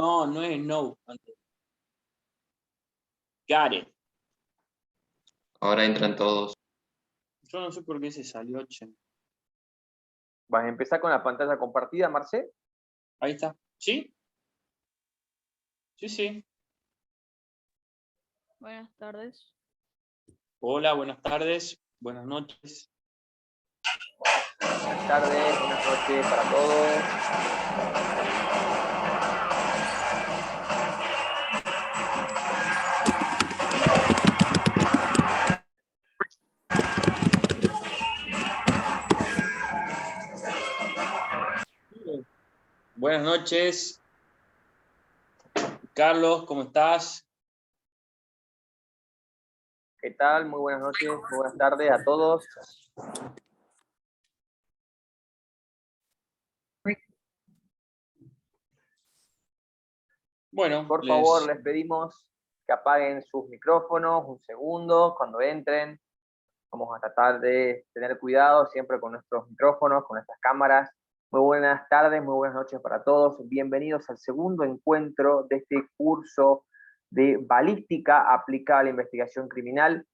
No, no es no. Got it. Ahora entran todos. Yo no sé por qué se salió, che. ¿Vas a empezar con la pantalla compartida, Marcé? Ahí está. ¿Sí? Sí. Buenas tardes. Hola, buenas tardes. Buenas noches. Buenas tardes, buenas noches para todos. Buenas noches. Carlos, ¿cómo estás? ¿Qué tal? Muy buenas noches, muy buenas tardes a todos. Bueno, Por favor, les pedimos que apaguen sus micrófonos un segundo cuando entren. Vamos a tratar de tener cuidado siempre con nuestros micrófonos, con nuestras cámaras. Muy buenas tardes, muy buenas noches para todos. Bienvenidos al segundo encuentro de este curso de balística aplicada a la investigación criminal.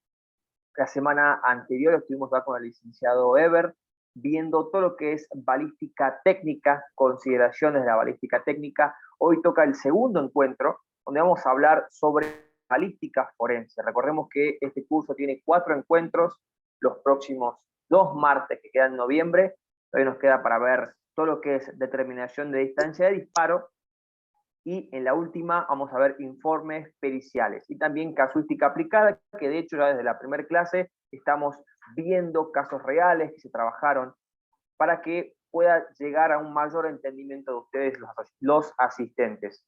La semana anterior estuvimos acá con el licenciado Eber, viendo todo lo que es balística técnica, consideraciones de la balística técnica. Hoy toca el segundo encuentro, donde vamos a hablar sobre balística forense. Recordemos que este curso tiene 4 encuentros, los próximos 2 martes que quedan en noviembre. Hoy nos queda para ver todo lo que es determinación de distancia de disparo, y en la última vamos a ver informes periciales y también casuística aplicada, que de hecho ya desde la primera clase estamos viendo casos reales que se trabajaron para que pueda llegar a un mayor entendimiento de ustedes, los asistentes.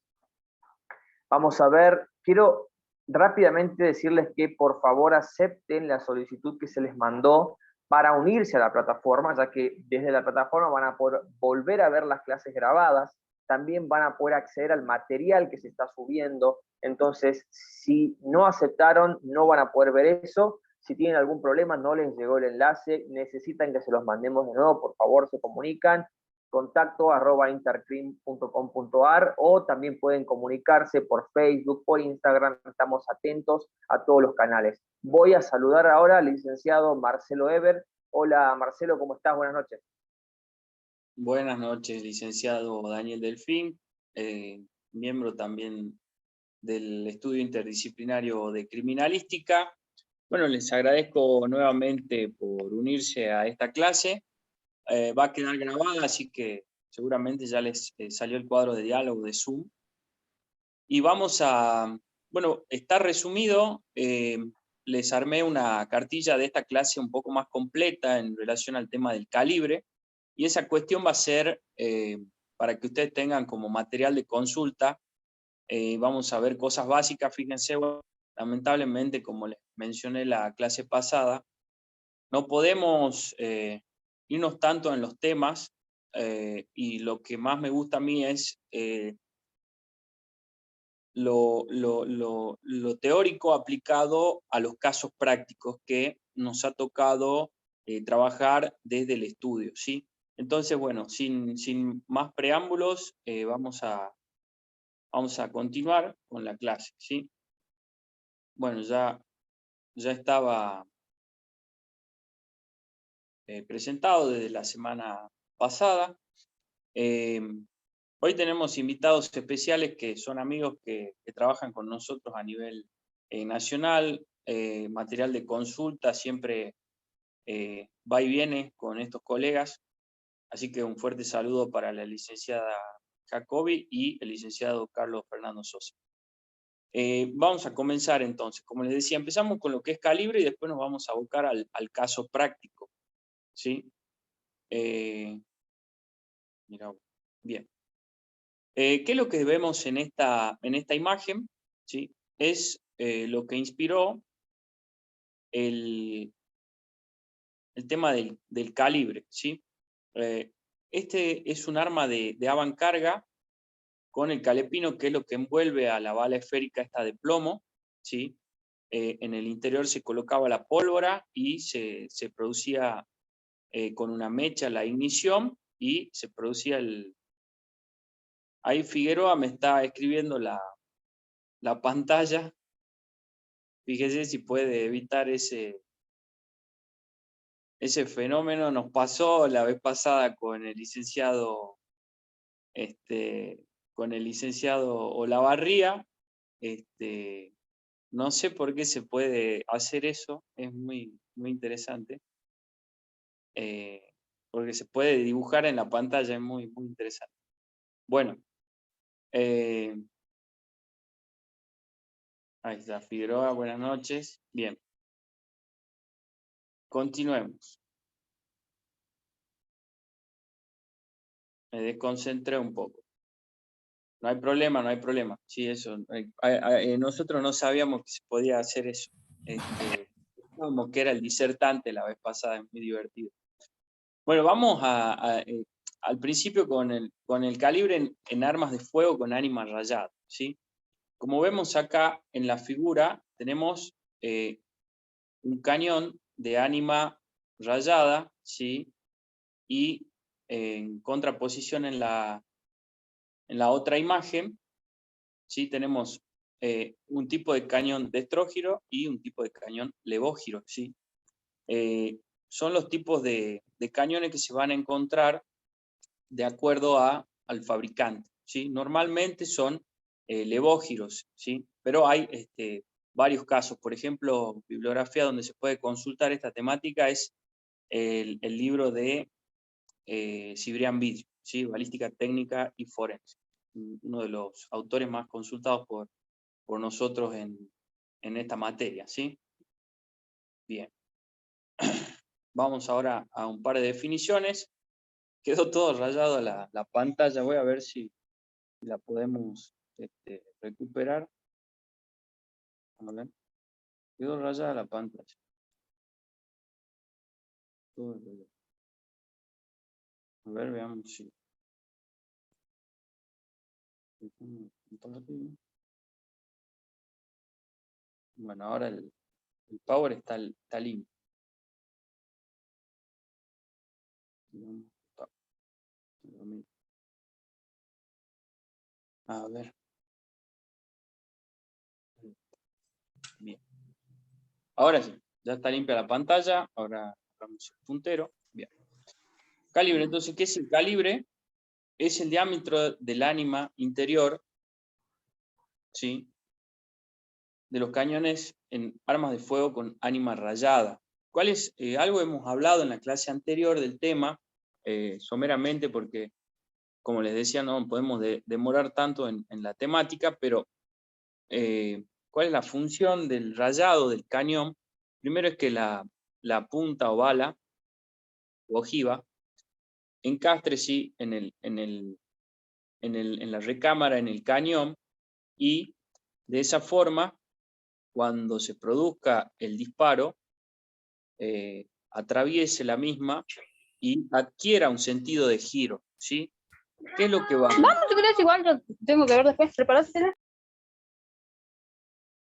Vamos a ver, quiero rápidamente decirles que por favor acepten la solicitud que se les mandó para unirse a la plataforma, ya que desde la plataforma van a poder volver a ver las clases grabadas, también van a poder acceder al material que se está subiendo. Entonces, si no aceptaron, no van a poder ver eso. Si tienen algún problema, no les llegó el enlace, necesitan que se los mandemos de nuevo, por favor se comunican, contacto@intercrim.com.ar, o también pueden comunicarse por Facebook, por Instagram. Estamos atentos a todos los canales. Voy a saludar ahora al licenciado Marcelo Eber. Hola Marcelo, ¿cómo estás? Buenas noches. Buenas noches, licenciado Daniel Delfín, miembro también del estudio interdisciplinario de criminalística. Bueno, les agradezco nuevamente por unirse a esta clase. Va a quedar grabada, así que seguramente ya les salió el cuadro de diálogo de Zoom. Y vamos a, bueno, está resumido, les armé una cartilla de esta clase un poco más completa en relación al tema del calibre, y esa cuestión va a ser para que ustedes tengan como material de consulta. Vamos a ver cosas básicas, fíjense, lamentablemente, como les mencioné la clase pasada, no podemos irnos tanto en los temas, y lo que más me gusta a mí es lo teórico aplicado a los casos prácticos que nos ha tocado trabajar desde el estudio, ¿sí? Entonces, bueno, sin más preámbulos, vamos a continuar con la clase, ¿sí? Bueno, ya estaba presentado desde la semana pasada. Hoy tenemos invitados especiales que son amigos que trabajan con nosotros a nivel nacional, material de consulta, siempre va y viene con estos colegas, así que un fuerte saludo para la licenciada Jacobi y el licenciado Carlos Fernando Sosa. Vamos a comenzar entonces. Como les decía, empezamos con lo que es calibre y después nos vamos a abocar al caso práctico, ¿sí? Mira, bien. ¿Qué es lo que vemos en esta imagen? ¿Sí? Es lo que inspiró el tema del calibre, ¿sí? Este es un arma de avancarga con el calepino, que es lo que envuelve a la bala esférica esta de plomo, ¿sí? En el interior se colocaba la pólvora y se producía con una mecha la ignición y se producía Ahí Figueroa me está escribiendo la pantalla. Fíjese si puede evitar ese fenómeno. Nos pasó la vez pasada con el licenciado Olavarría. No sé por qué se puede hacer eso, es muy, muy interesante. Porque se puede dibujar en la pantalla, es muy, muy interesante. Bueno, ahí está Figueroa, buenas noches. Bien, continuemos. Me desconcentré un poco. No hay problema, no hay problema. Sí, eso. Nosotros no sabíamos que se podía hacer eso. Como que era el disertante la vez pasada, es muy divertido. Bueno, vamos al principio con el calibre en armas de fuego con ánima rayada, ¿sí? Como vemos acá en la figura, tenemos un cañón de ánima rayada, ¿sí? Y en contraposición en la otra imagen, ¿sí? Tenemos un tipo de cañón destrógiro y un tipo de cañón levógiro, ¿sí? Son los tipos de cañones que se van a encontrar de acuerdo al fabricante, ¿sí? Normalmente son levógiros, ¿sí? Pero hay varios casos. Por ejemplo, bibliografía donde se puede consultar esta temática es el libro de Cibrián Vidrio, ¿sí? Balística técnica y forense. Uno de los autores más consultados por nosotros en esta materia, ¿sí? Bien. Vamos ahora a un par de definiciones. Quedó todo rayado la pantalla, voy a ver si la podemos recuperar. A ver. Quedó rayada la pantalla. Todo rayado. A ver, veamos si. Bueno, ahora el power está limpio. A ver. Bien. Ahora sí, ya está limpia la pantalla. Ahora vamos el puntero. Bien. Calibre, entonces, ¿qué es el calibre? Es el diámetro del ánima interior, ¿sí? De los cañones en armas de fuego con ánima rayada. ¿Cuál es? Algo hemos hablado en la clase anterior del tema, someramente, porque, como les decía, no podemos demorar tanto en la temática, pero ¿cuál es la función del rayado del cañón? Primero es que la punta o bala o ojiva encastre sí, en la recámara, en el cañón, y de esa forma, cuando se produzca el disparo, atraviese la misma y adquiera un sentido de giro, ¿sí? ¿Qué es lo que va? Vamos, si querés, igual yo tengo que ver después, preparásela.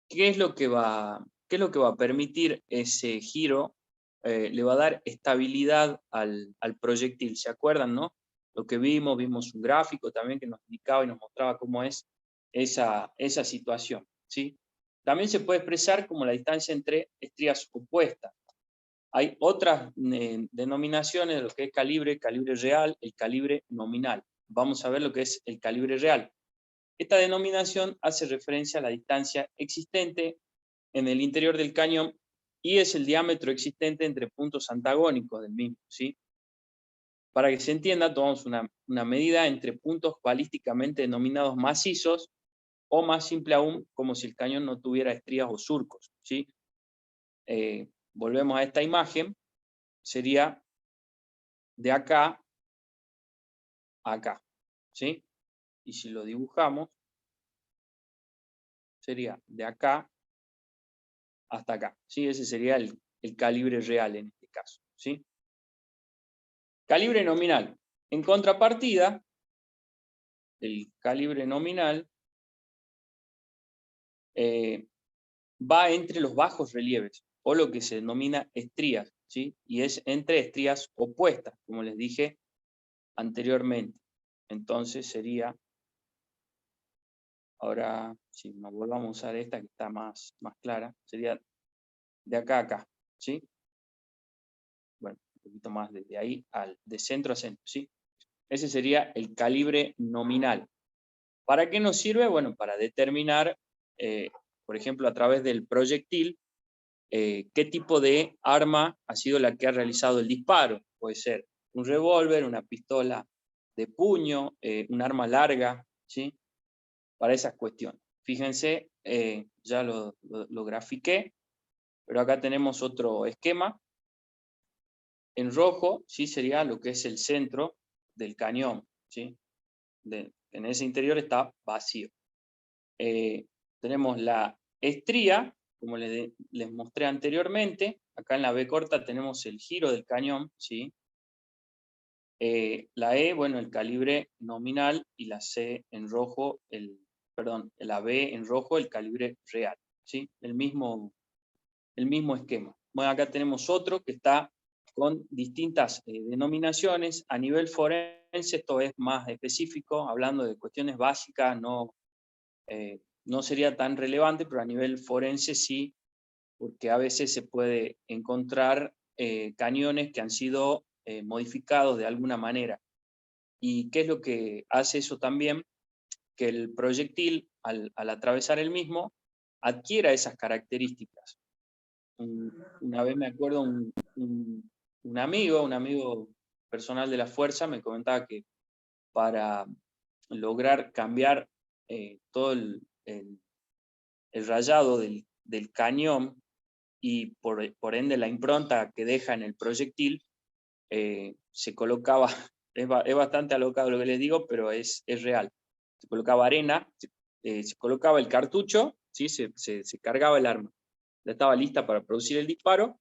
¿Qué es lo que va a permitir ese giro? Le va a dar estabilidad al proyectil, ¿se acuerdan, no? Lo que vimos un gráfico también que nos indicaba y nos mostraba cómo es esa situación, ¿sí? También se puede expresar como la distancia entre estrías opuestas. Hay otras denominaciones de lo que es calibre real, el calibre nominal. Vamos a ver lo que es el calibre real. Esta denominación hace referencia a la distancia existente en el interior del cañón y es el diámetro existente entre puntos antagónicos del mismo, ¿sí? Para que se entienda, tomamos una medida entre puntos balísticamente denominados macizos o más simple aún, como si el cañón no tuviera estrías o surcos, ¿sí? Volvemos a esta imagen, sería de acá a acá, ¿sí? Y si lo dibujamos, sería de acá hasta acá, ¿sí? Ese sería el calibre real en este caso, ¿sí? Calibre nominal. En contrapartida, el calibre nominal va entre los bajos relieves, o lo que se denomina estrías, ¿sí? Y es entre estrías opuestas, como les dije anteriormente. Entonces sería Ahora, si nos volvamos a usar esta que está más clara, sería de acá a acá, ¿sí? Bueno, un poquito más desde ahí, de centro a centro, ¿sí? Ese sería el calibre nominal. ¿Para qué nos sirve? Bueno, para determinar, por ejemplo, a través del proyectil, qué tipo de arma ha sido la que ha realizado el disparo. Puede ser un revólver, una pistola de puño, un arma larga, ¿sí? Para esas cuestiones. Fíjense, ya lo grafiqué, pero acá tenemos otro esquema. En rojo, ¿sí? Sería lo que es el centro del cañón, ¿sí? En ese interior está vacío. Tenemos la estría, como les mostré anteriormente. Acá en la B corta tenemos el giro del cañón, ¿sí? La E, bueno, el calibre nominal, y la C en rojo, la B en rojo, el calibre real, ¿sí? El mismo esquema. Bueno, acá tenemos otro que está con distintas denominaciones. A nivel forense esto es más específico, hablando de cuestiones básicas, no sería tan relevante, pero a nivel forense sí, porque a veces se puede encontrar cañones que han sido modificados de alguna manera. ¿Y qué es lo que hace eso también? Que el proyectil, al atravesar el mismo, adquiera esas características. Una vez me acuerdo, un amigo personal de la fuerza me comentaba que para lograr cambiar todo el rayado del cañón y por ende la impronta que deja en el proyectil, se colocaba, es bastante alocado lo que les digo, pero es real. Se colocaba arena, se colocaba el cartucho, ¿sí? se cargaba el arma. Ya estaba lista para producir el disparo,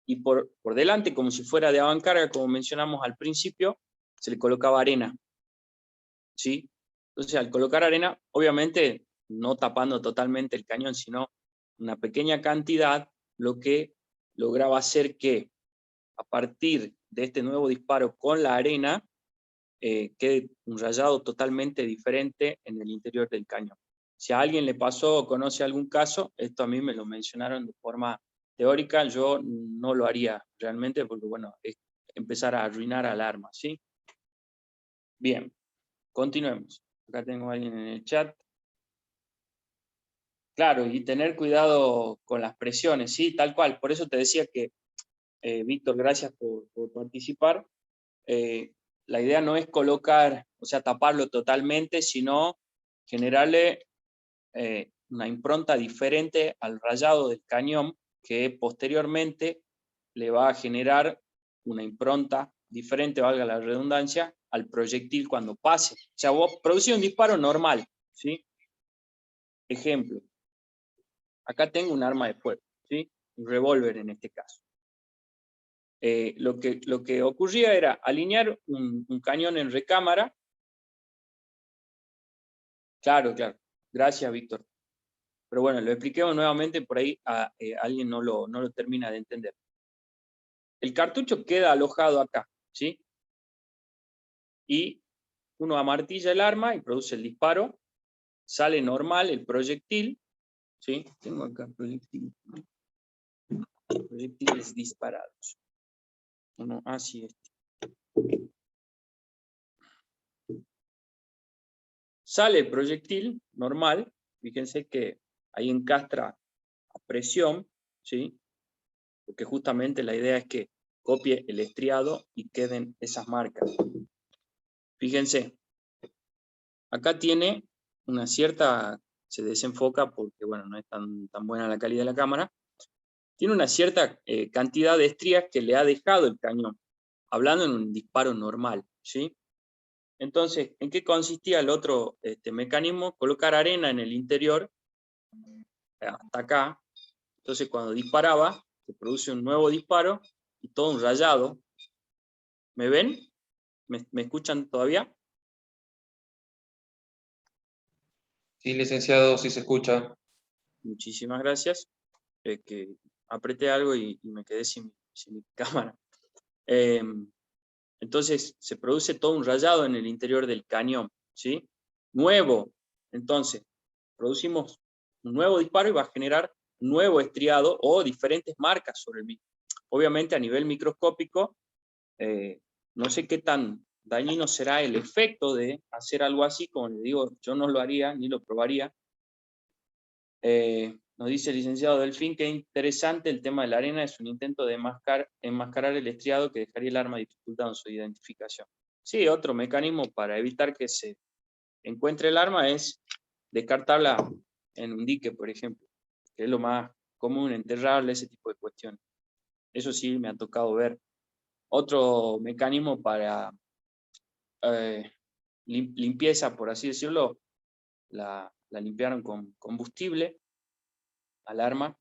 y por delante, como si fuera de avancarga, como mencionamos al principio, se le colocaba arena, ¿sí? Entonces, al colocar arena, obviamente no tapando totalmente el cañón, sino una pequeña cantidad, lo que lograba hacer que, a partir de este nuevo disparo con la arena, quede un rayado totalmente diferente en el interior del cañón. Si a alguien le pasó o conoce algún caso, esto a mí me lo mencionaron de forma teórica, yo no lo haría realmente, porque bueno, es empezar a arruinar al arma, ¿sí? Bien, continuemos. Acá tengo a alguien en el chat. Claro, y tener cuidado con las presiones, ¿sí? Tal cual. Por eso te decía que, Víctor, gracias por participar. La idea no es colocar, o sea, taparlo totalmente, sino generarle una impronta diferente al rayado del cañón, que posteriormente le va a generar una impronta diferente, valga la redundancia, al proyectil cuando pase. O sea, vos producís un disparo normal, ¿sí? Ejemplo, acá tengo un arma de fuego, ¿sí? Un revólver en este caso. Lo que ocurría era alinear un cañón en recámara. Claro. Gracias, Víctor. Pero bueno, lo expliquemos nuevamente, por ahí alguien no lo termina de entender. El cartucho queda alojado acá, ¿sí? Y uno amartilla el arma y produce el disparo. Sale normal el proyectil, ¿sí? Tengo acá proyectiles disparados. Uno así es. Sale el proyectil normal, fíjense que ahí encastra a presión, ¿sí? Porque justamente la idea es que copie el estriado y queden esas marcas. Fíjense, acá tiene una cierta, se desenfoca porque bueno, no es tan buena la calidad de la cámara, tiene una cierta cantidad de estrías que le ha dejado el cañón, hablando en un disparo normal, ¿sí? Entonces, ¿en qué consistía el otro mecanismo? Colocar arena en el interior, hasta acá. Entonces, cuando disparaba, se produce un nuevo disparo y todo un rayado. ¿Me ven? ¿Me escuchan todavía? Sí, licenciado, sí se escucha. Muchísimas gracias. Que apreté algo y me quedé sin mi cámara. Entonces, se produce todo un rayado en el interior del cañón, ¿sí? Nuevo. Entonces, producimos un nuevo disparo y va a generar nuevo estriado o diferentes marcas sobre el mismo. Obviamente a nivel microscópico, no sé qué tan dañino será el efecto de hacer algo así, como les digo, yo no lo haría ni lo probaría. Nos dice el licenciado Delfín que interesante el tema de la arena, es un intento de enmascarar el estriado que dejaría el arma dificultando su identificación. Sí, otro mecanismo para evitar que se encuentre el arma es descartarla en un dique, por ejemplo, que es lo más común, enterrarle, ese tipo de cuestiones. Eso sí me ha tocado ver. Otro mecanismo para limpieza, por así decirlo, la limpiaron con combustible al arma,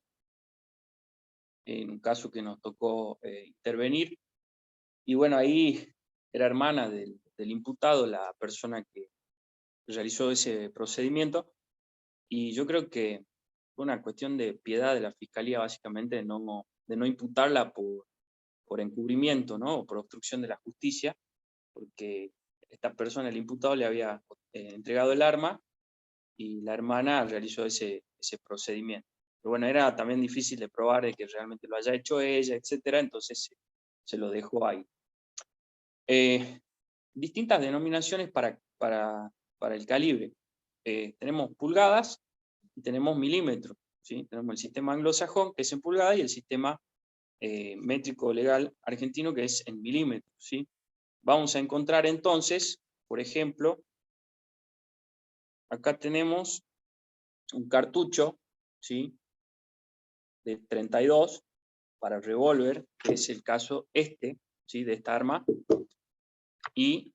en un caso que nos tocó intervenir. Y bueno, ahí era hermana del imputado, la persona que realizó ese procedimiento, y yo creo que fue una cuestión de piedad de la Fiscalía, básicamente, de no imputarla por encubrimiento, ¿no? O por obstrucción de la justicia, porque esta persona, el imputado, le había entregado el arma y la hermana realizó ese procedimiento. Pero bueno, era también difícil de probar de que realmente lo haya hecho ella, etcétera, entonces se lo dejó ahí. Distintas denominaciones para el calibre. Tenemos pulgadas y tenemos milímetros, ¿sí? Tenemos el sistema anglosajón, que es en pulgadas, y el sistema métrico legal argentino, que es en milímetros, ¿sí? Vamos a encontrar entonces, por ejemplo, acá tenemos un cartucho, ¿sí? De 32 para revólver, que es el caso ¿sí? De esta arma, y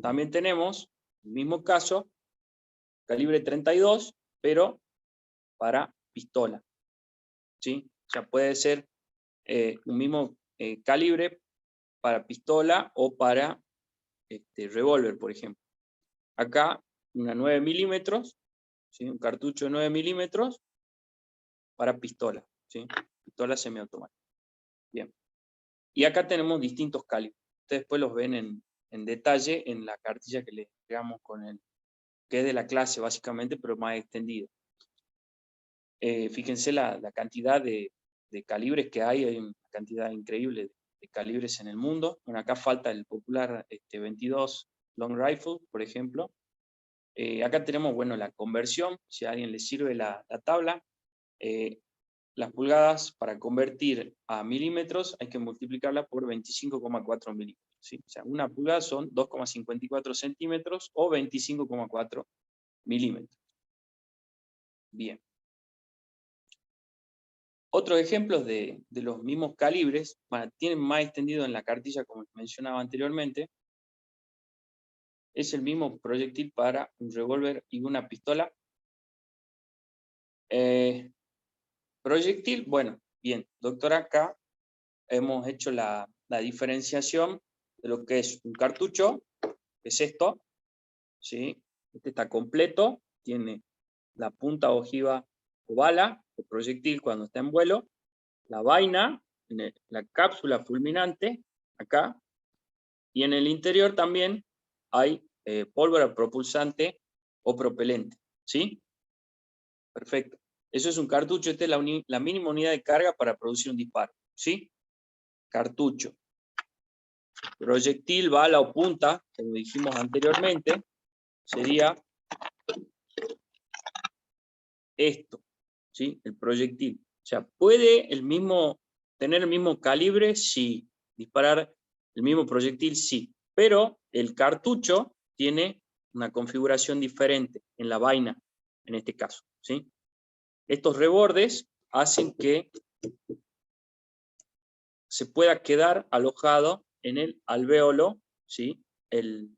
también tenemos el mismo caso, calibre 32, pero para pistola, ¿sí? O sea, puede ser un mismo calibre para pistola o para revólver, por ejemplo. Acá una 9 milímetros, ¿sí? Un cartucho de 9 milímetros para pistola, ¿sí? Pistola semiautomática. Bien. Y acá tenemos distintos calibres. Ustedes después los ven en detalle en la cartilla que les entregamos con el que es de la clase básicamente, pero más extendido. Fíjense la cantidad de calibres que hay una cantidad increíble de calibres en el mundo. Bueno, acá falta el popular 22 Long Rifle, por ejemplo. Acá tenemos, bueno, la conversión, si a alguien le sirve la tabla. Las pulgadas, para convertir a milímetros, hay que multiplicarla por 25,4 milímetros, ¿sí? O sea, una pulgada son 2,54 centímetros o 25,4 milímetros. Bien. Otros ejemplos de los mismos calibres, tienen más extendido en la cartilla, como mencionaba anteriormente, es el mismo proyectil para un revólver y una pistola. Proyectil, bueno, bien, doctor, acá hemos hecho la diferenciación de lo que es un cartucho, que es esto, ¿sí? Este está completo, tiene la punta ojiva o bala, o proyectil cuando está en vuelo, la vaina, la cápsula fulminante, acá, y en el interior también hay pólvora propulsante o propelente, ¿sí? Perfecto. Eso es un cartucho, esta es la mínima unidad de carga para producir un disparo, ¿sí? Cartucho. Proyectil, bala o punta, como dijimos anteriormente, sería esto, ¿sí? El proyectil. O sea, ¿puede tener el mismo calibre? Sí. ¿Disparar el mismo proyectil? Sí. Pero el cartucho tiene una configuración diferente en la vaina, en este caso, ¿sí? Estos rebordes hacen que se pueda quedar alojado en el alvéolo, ¿sí? El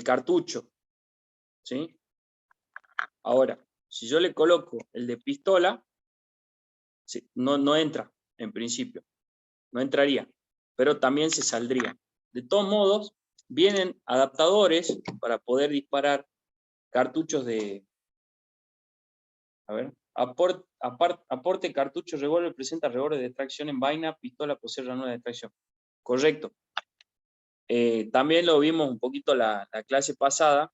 cartucho, ¿sí? Ahora, si yo le coloco el de pistola, sí, no entra, en principio. No entraría, pero también se saldría. De todos modos, vienen adaptadores para poder disparar cartuchos de... A ver, aporte cartucho revólver presenta revólver de tracción en vaina, pistola posee ranura de tracción. Correcto. También lo vimos un poquito la clase pasada,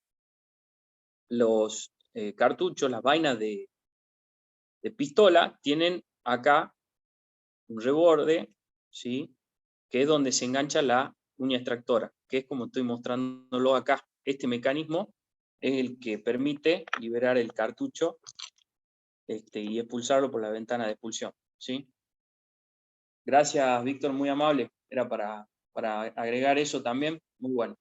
los cartuchos, las vainas de pistola, tienen acá un reborde, ¿sí? Que es donde se engancha la uña extractora, que es como estoy mostrándolo acá. Este mecanismo es el que permite liberar el cartucho y expulsarlo por la ventana de expulsión, ¿sí? Gracias, Víctor, muy amable. Era para agregar eso también, muy bueno.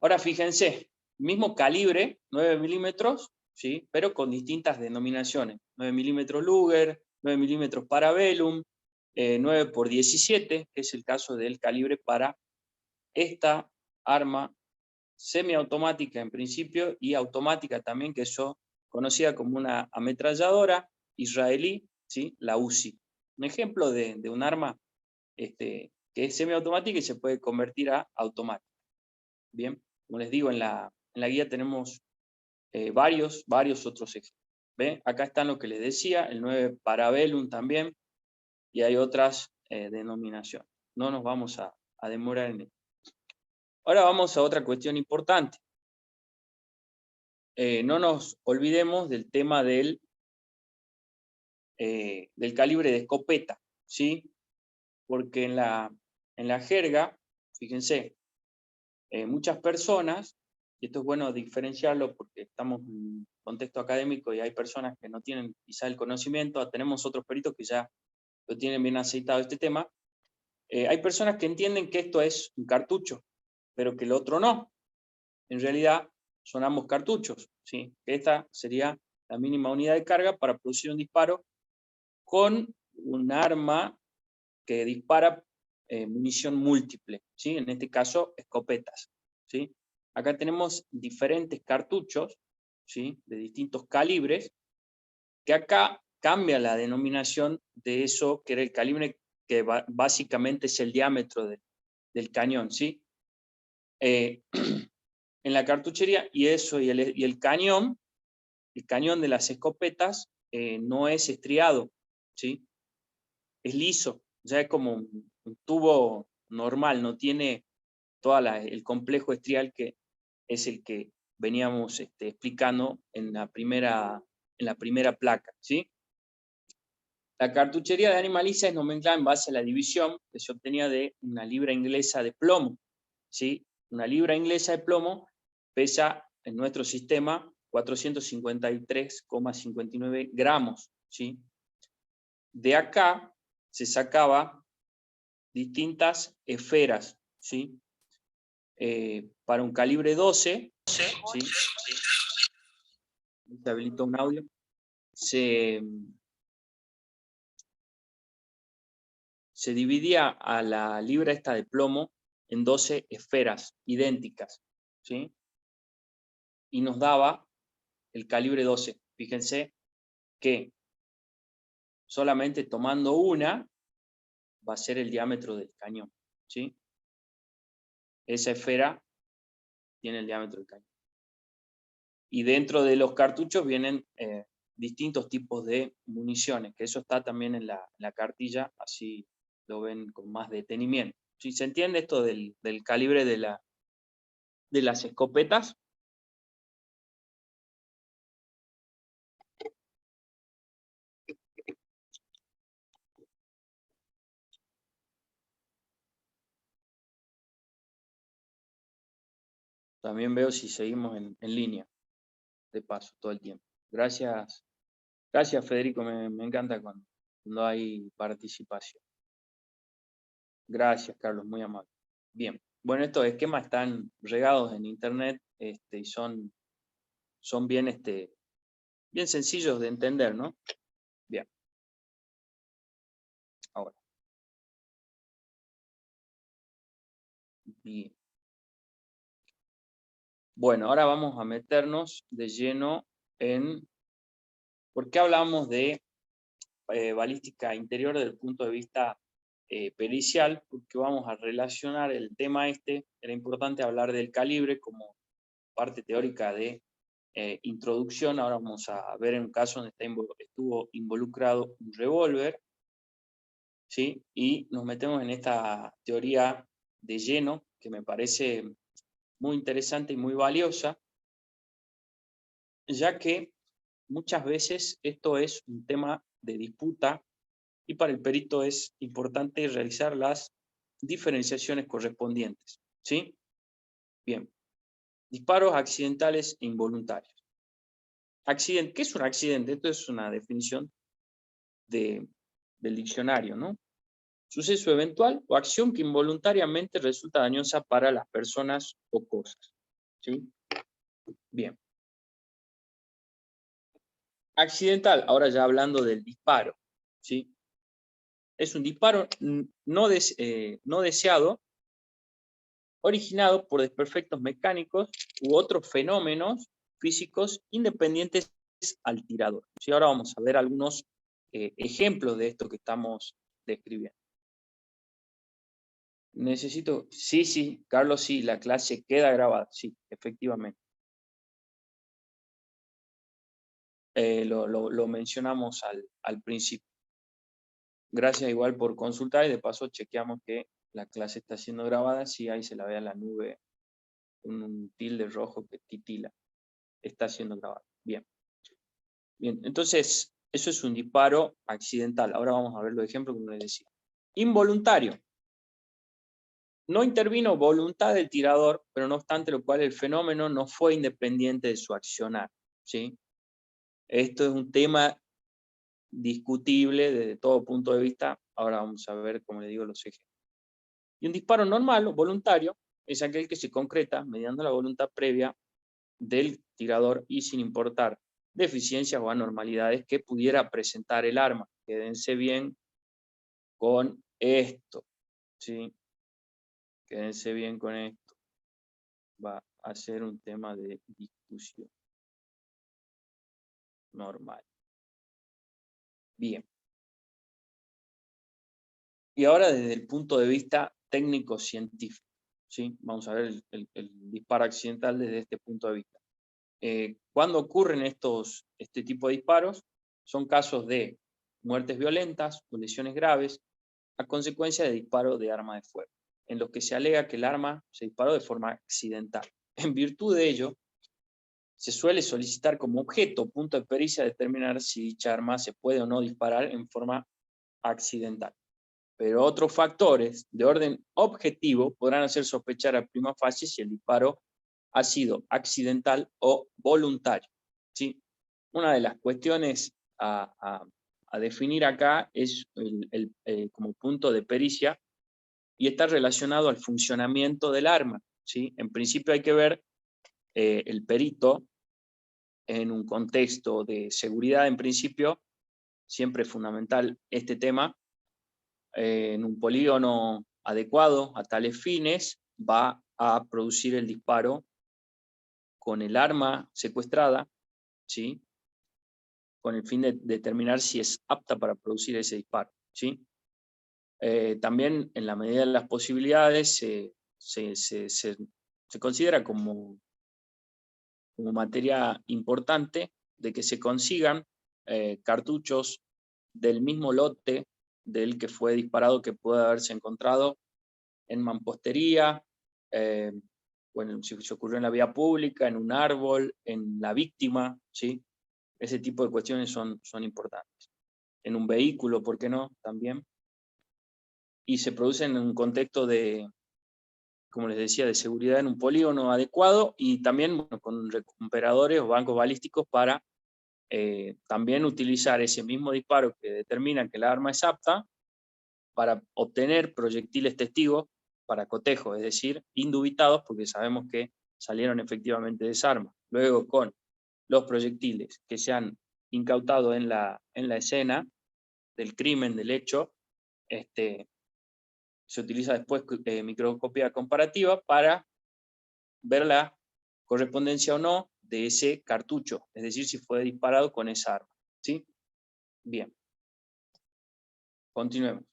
Ahora fíjense, mismo calibre, 9 milímetros, ¿sí? Pero con distintas denominaciones. 9 milímetros Luger, 9 milímetros Parabellum, 9x17, que es el caso del calibre para esta arma semiautomática en principio y automática también, que es conocida como una ametralladora israelí, ¿sí? La Uzi. Un ejemplo de un arma que es semiautomática y se puede convertir a automática. Bien, como les digo, en la guía tenemos varios otros ejemplos. ¿Ven? Acá están lo que les decía, el 9 Parabellum también, y hay otras denominaciones. No nos vamos a demorar en esto. Ahora vamos a otra cuestión importante. No nos olvidemos del tema del calibre de escopeta, ¿sí? Porque en la jerga, fíjense, muchas personas, y esto es bueno diferenciarlo porque estamos en un contexto académico y hay personas que no tienen quizá el conocimiento, tenemos otros peritos que ya lo tienen bien aceitado este tema. Hay personas que entienden que esto es un cartucho, pero que el otro no. En realidad son ambos cartuchos, ¿sí? Esta sería la mínima unidad de carga para producir un disparo con un arma que dispara munición múltiple, ¿sí? En este caso, escopetas, ¿sí? Acá tenemos diferentes cartuchos, ¿sí? De distintos calibres, que acá cambia la denominación de eso que era el calibre, que básicamente es el diámetro del cañón, ¿sí? En la cartuchería, y el cañón de las escopetas no es estriado, ¿sí? Es liso, ya es como un tubo normal, no tiene todo el complejo estrial que es el que veníamos explicando en la primera placa, ¿sí? La cartuchería de Animaliza es nomenclada en base a la división que se obtenía de una libra inglesa de plomo, ¿sí? Una libra inglesa de plomo pesa en nuestro sistema 453,59 gramos, ¿sí? De acá se sacaba distintas esferas, ¿sí? Para un calibre 12, ¿sí? Se habilitó un audio. Se dividía a la libra esta de plomo en 12 esferas idénticas, ¿sí? Y nos daba el calibre 12. Fíjense que solamente tomando una va a ser el diámetro del cañón, ¿sí? Esa esfera tiene el diámetro del cañón. Y dentro de los cartuchos vienen distintos tipos de municiones, que eso está también en la cartilla, así lo ven con más detenimiento. ¿Sí se entiende esto del calibre de las escopetas? También veo si seguimos en línea, de paso, todo el tiempo. Gracias, Federico, me encanta cuando hay participación. Gracias, Carlos, muy amable. Bien, bueno, estos esquemas están regados en internet y son bien, bien sencillos de entender, ¿no? Bien. Ahora. Bien. Bueno, ahora vamos a meternos de lleno en... ¿Por qué hablamos de balística interior desde el punto de vista pericial? Porque vamos a relacionar el tema era importante hablar del calibre como parte teórica de introducción. Ahora vamos a ver en un caso donde estuvo involucrado un revólver, ¿sí? Y nos metemos en esta teoría de lleno, que me parece muy interesante y muy valiosa, ya que muchas veces esto es un tema de disputa y para el perito es importante realizar las diferenciaciones correspondientes, ¿sí? Bien. Disparos accidentales e involuntarios. Accidente, ¿qué es un accidente? Esto es una definición del diccionario, ¿no? Suceso eventual o acción que involuntariamente resulta dañosa para las personas o cosas, ¿sí? Bien. Accidental, ahora ya hablando del disparo, ¿sí? Es un disparo no deseado, originado por desperfectos mecánicos u otros fenómenos físicos independientes al tirador. ¿Sí? Ahora vamos a ver algunos ejemplos de esto que estamos describiendo. Necesito, sí, Carlos, sí, la clase queda grabada, sí, efectivamente. Lo mencionamos al principio. Gracias igual por consultar y de paso chequeamos que la clase está siendo grabada, sí, ahí se la ve a la nube un tilde rojo que titila. Está siendo grabado. Bien. Bien, entonces, eso es un disparo accidental. Ahora vamos a ver los ejemplos como les decía. Involuntario. No intervino voluntad del tirador, pero no obstante lo cual el fenómeno no fue independiente de su accionar, ¿sí? Esto es un tema discutible desde todo punto de vista. Ahora vamos a ver, como les digo, los ejemplos. Y un disparo normal o voluntario es aquel que se concreta mediante la voluntad previa del tirador y sin importar deficiencias o anormalidades que pudiera presentar el arma. Quédense bien con esto, ¿sí? Quédense bien con esto. Va a ser un tema de discusión normal. Bien. Y ahora desde el punto de vista técnico-científico, ¿sí? Vamos a ver el disparo accidental desde este punto de vista. Cuando ocurren este tipo de disparos, son casos de muertes violentas o lesiones graves a consecuencia de disparo de arma de fuego, en los que se alega que el arma se disparó de forma accidental. En virtud de ello, se suele solicitar como objeto o punto de pericia determinar si dicha arma se puede o no disparar en forma accidental. Pero otros factores de orden objetivo podrán hacer sospechar a prima facie si el disparo ha sido accidental o voluntario, ¿sí? Una de las cuestiones a definir acá es como punto de pericia y está relacionado al funcionamiento del arma, ¿sí? En principio hay que ver el perito en un contexto de seguridad, en principio, siempre es fundamental este tema, en un polígono adecuado a tales fines, va a producir el disparo con el arma secuestrada, ¿sí? Con el fin de determinar si es apta para producir ese disparo, ¿sí? También, en la medida de las posibilidades, se considera como materia importante de que se consigan cartuchos del mismo lote del que fue disparado que puede haberse encontrado en mampostería, bueno, si se ocurrió en la vía pública, en un árbol, en la víctima, ¿sí? Ese tipo de cuestiones son importantes. En un vehículo, ¿por qué no? También. Y se producen en un contexto de, como les decía, de seguridad en un polígono adecuado y también bueno, con recuperadores o bancos balísticos para también utilizar ese mismo disparo que determina que la arma es apta para obtener proyectiles testigos para cotejo, es decir, indubitados porque sabemos que salieron efectivamente de esa arma. Luego con los proyectiles que se han incautado en la escena del crimen, del hecho, se utiliza después microscopía comparativa para ver la correspondencia o no de ese cartucho, es decir, si fue disparado con esa arma. ¿Sí? Bien. Continuemos.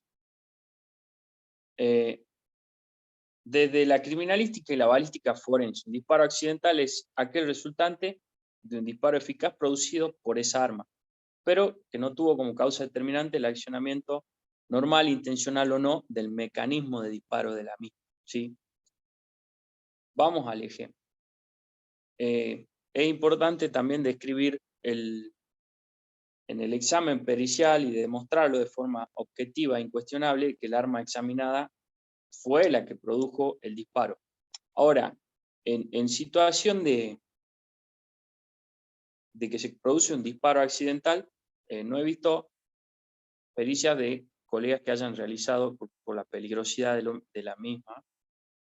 Desde la criminalística y la balística forense, un disparo accidental es aquel resultante de un disparo eficaz producido por esa arma, pero que no tuvo como causa determinante el accionamiento normal, intencional o no, del mecanismo de disparo de la misma. ¿Sí? Vamos al ejemplo. Es importante también describir en el examen pericial y demostrarlo de forma objetiva e incuestionable que el arma examinada fue la que produjo el disparo. Ahora, en situación de que se produce un disparo accidental, no he visto pericias de colegas que hayan realizado, por la peligrosidad de la misma,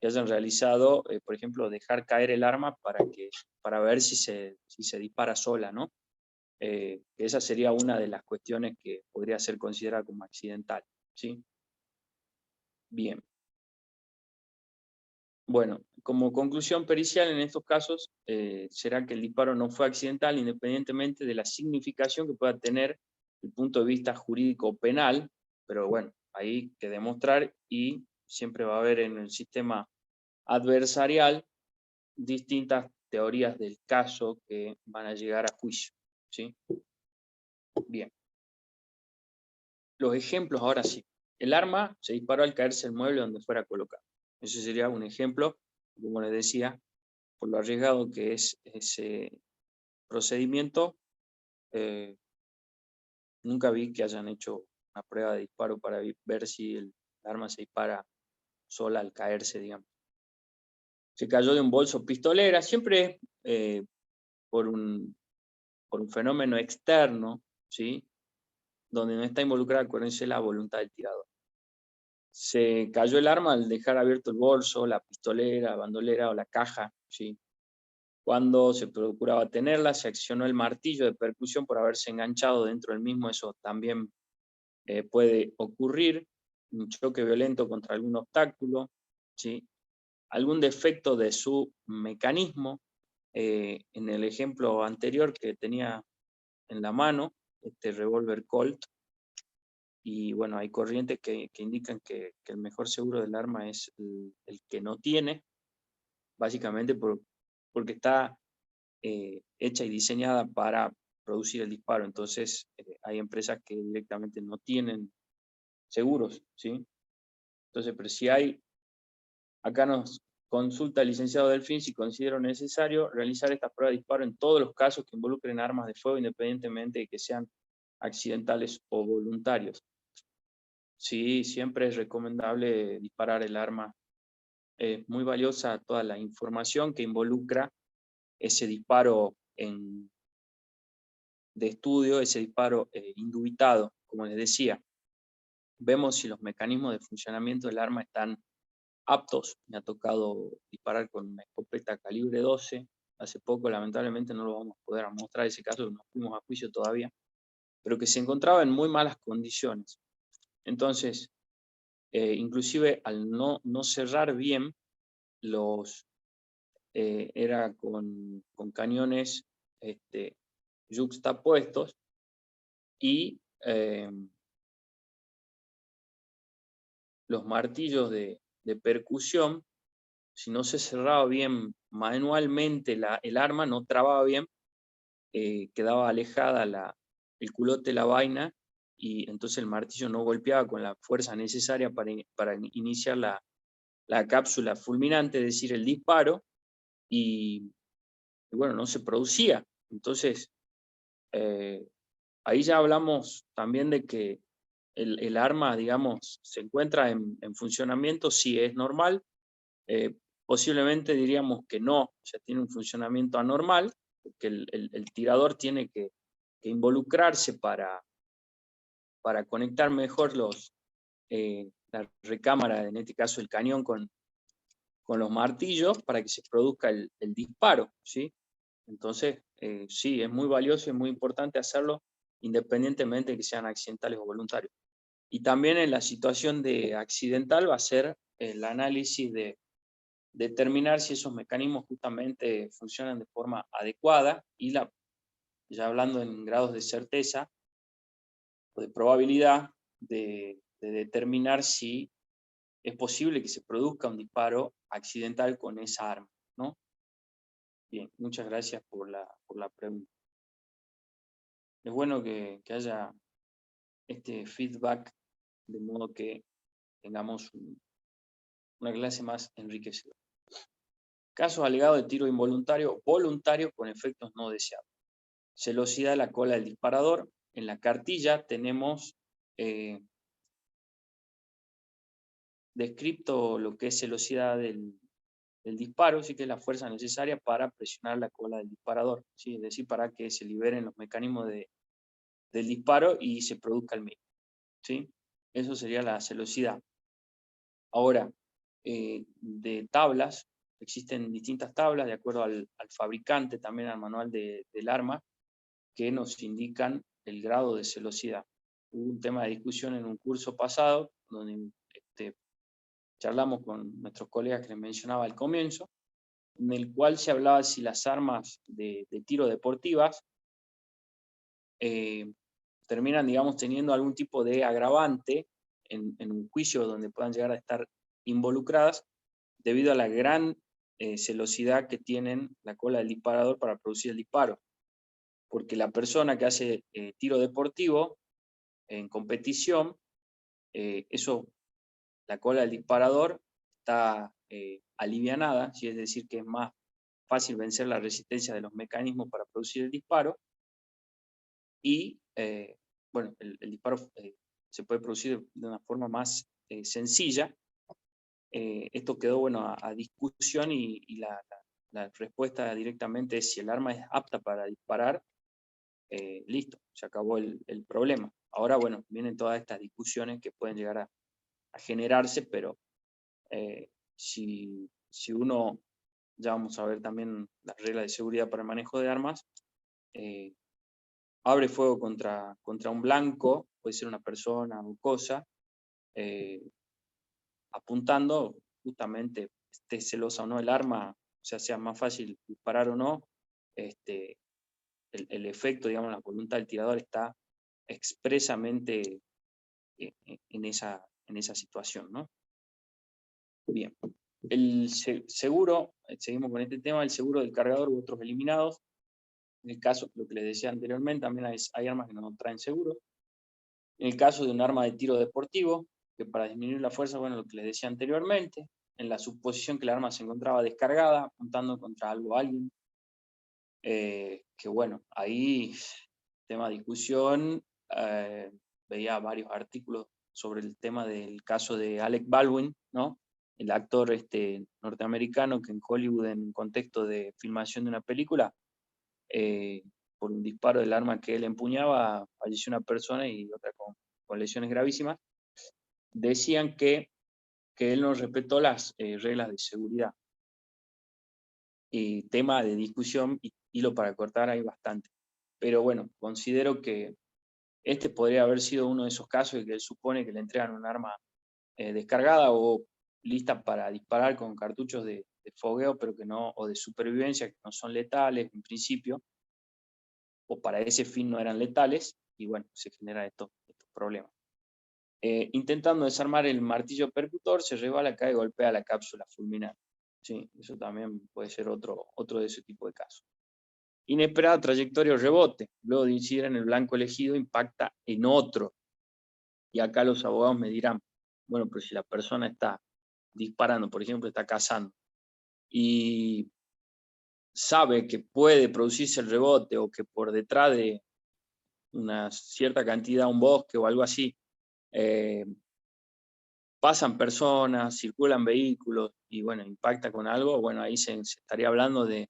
que hayan realizado, por ejemplo, dejar caer el arma para ver si se dispara sola, ¿no? Esa sería una de las cuestiones que podría ser considerada como accidental, ¿sí? Bien. Bueno, como conclusión pericial en estos casos, será que el disparo no fue accidental independientemente de la significación que pueda tener el punto de vista jurídico penal, pero bueno, ahí hay que demostrar y siempre va a haber en el sistema adversarial distintas teorías del caso que van a llegar a juicio, ¿sí? Bien. Los ejemplos ahora sí. El arma se disparó al caerse el mueble donde fuera colocado. Ese sería un ejemplo, como les decía, por lo arriesgado que es ese procedimiento. Nunca vi que hayan hecho una prueba de disparo para ver si el arma se dispara sola al caerse, digamos. Se cayó de un bolso pistolera, siempre por un fenómeno externo, ¿sí? Donde no está involucrada, acuérdense, la voluntad del tirador. Se cayó el arma al dejar abierto el bolso, la pistolera, bandolera o la caja, ¿sí? Cuando se procuraba tenerla, se accionó el martillo de percusión por haberse enganchado dentro del mismo, eso también puede ocurrir, un choque violento contra algún obstáculo, ¿sí? Algún defecto de su mecanismo, en el ejemplo anterior que tenía en la mano, este revólver Colt, y bueno, hay corrientes que indican que el mejor seguro del arma es el que no tiene, básicamente porque está hecha y diseñada para producir el disparo. Entonces, hay empresas que directamente no tienen seguros, ¿sí? Entonces, pero si hay, acá nos consulta el licenciado Delfín si considero necesario realizar esta prueba de disparo en todos los casos que involucren armas de fuego, independientemente de que sean accidentales o voluntarios. Sí, siempre es recomendable disparar el arma. Es muy valiosa toda la información que involucra ese disparo de estudio, ese disparo indubitado, como les decía. Vemos si los mecanismos de funcionamiento del arma están aptos. Me ha tocado disparar con una escopeta calibre 12. Hace poco, lamentablemente, no lo vamos a poder mostrar ese caso, no fuimos a juicio todavía, pero que se encontraba en muy malas condiciones. Entonces, inclusive al no cerrar bien, era con cañones yuxtapuestos y los martillos de percusión, si no se cerraba bien manualmente el arma, no trababa bien, quedaba alejada el culote de la vaina y entonces el martillo no golpeaba con la fuerza necesaria para iniciar la cápsula fulminante, es decir, el disparo, y bueno, no se producía. Entonces, ahí ya hablamos también de que el arma, digamos, se encuentra en funcionamiento, sí es normal. Posiblemente diríamos que no, o sea, tiene un funcionamiento anormal, porque el tirador tiene que involucrarse para conectar mejor la recámara, en este caso el cañón, con los martillos para que se produzca el disparo, ¿sí? Entonces, sí, es muy valioso y muy importante hacerlo independientemente de que sean accidentales o voluntarios. Y también en la situación de accidental va a ser el análisis de determinar si esos mecanismos justamente funcionan de forma adecuada y ya hablando en grados de certeza o de probabilidad de determinar si es posible que se produzca un disparo accidental con esa arma, ¿no? Bien, muchas gracias por la pregunta. Es bueno que haya este feedback de modo que tengamos una clase más enriquecedora. Casos alegados de tiro involuntario, voluntario con efectos no deseados. Celosidad de la cola del disparador. En la cartilla tenemos descrito lo que es celosidad del disparo, sí que es la fuerza necesaria para presionar la cola del disparador, ¿sí? Es decir, para que se liberen los mecanismos del disparo y se produzca el mismo, ¿sí? Eso sería la celosidad. Ahora, de tablas, existen distintas tablas de acuerdo al fabricante, también al manual del arma, que nos indican el grado de celosidad. Hubo un tema de discusión en un curso pasado, donde charlamos con nuestros colegas que les mencionaba al comienzo, en el cual se hablaba si las armas de tiro deportivas terminan, digamos, teniendo algún tipo de agravante en un juicio donde puedan llegar a estar involucradas debido a la gran celosidad que tienen la cola del disparador para producir el disparo. Porque la persona que hace tiro deportivo en competición, la cola del disparador está alivianada, ¿sí? Es decir, que es más fácil vencer la resistencia de los mecanismos para producir el disparo, y bueno, el disparo se puede producir de una forma más sencilla. Esto quedó bueno a discusión y la respuesta directamente es: si el arma es apta para disparar, listo, se acabó el problema. Ahora, bueno, vienen todas estas discusiones que pueden llegar a generarse, pero si uno, ya vamos a ver también las reglas de seguridad para el manejo de armas, abre fuego contra un blanco, puede ser una persona o cosa, apuntando, justamente esté celosa o no el arma, o sea más fácil disparar o no, el efecto, digamos, la voluntad del tirador está expresamente en esa situación, ¿no? Bien. El seguro, seguimos con este tema, el seguro del cargador u otros eliminados. En el caso, lo que les decía anteriormente, también hay armas que no traen seguro. En el caso de un arma de tiro deportivo, que para disminuir la fuerza, bueno, lo que les decía anteriormente, en la suposición que el arma se encontraba descargada, apuntando contra algo o alguien, que bueno, ahí, tema de discusión, veía varios artículos sobre el tema del caso de Alec Baldwin, ¿no? El actor norteamericano que en Hollywood, en contexto de filmación de una película, por un disparo del arma que él empuñaba, falleció una persona y otra con lesiones gravísimas. Decían que él no respetó las reglas de seguridad. Tema de discusión, y hilo para cortar hay bastante. Pero bueno, considero que este podría haber sido uno de esos casos en que él supone que le entregan un arma descargada o lista para disparar con cartuchos de fogueo, pero que no, o de supervivencia, que no son letales en principio, o para ese fin no eran letales, y bueno, se generan estos problemas. Intentando desarmar el martillo percutor, se resbala, cae y golpea la cápsula fulminante. Sí, eso también puede ser otro de ese tipo de casos. Inesperada trayectoria o rebote. Luego de incidir en el blanco elegido, impacta en otro. Y acá los abogados me dirán, bueno, pero si la persona está disparando, por ejemplo, está cazando, y sabe que puede producirse el rebote, o que por detrás de una cierta cantidad, un bosque o algo así, pasan personas, circulan vehículos, y bueno, impacta con algo, bueno, ahí se estaría hablando de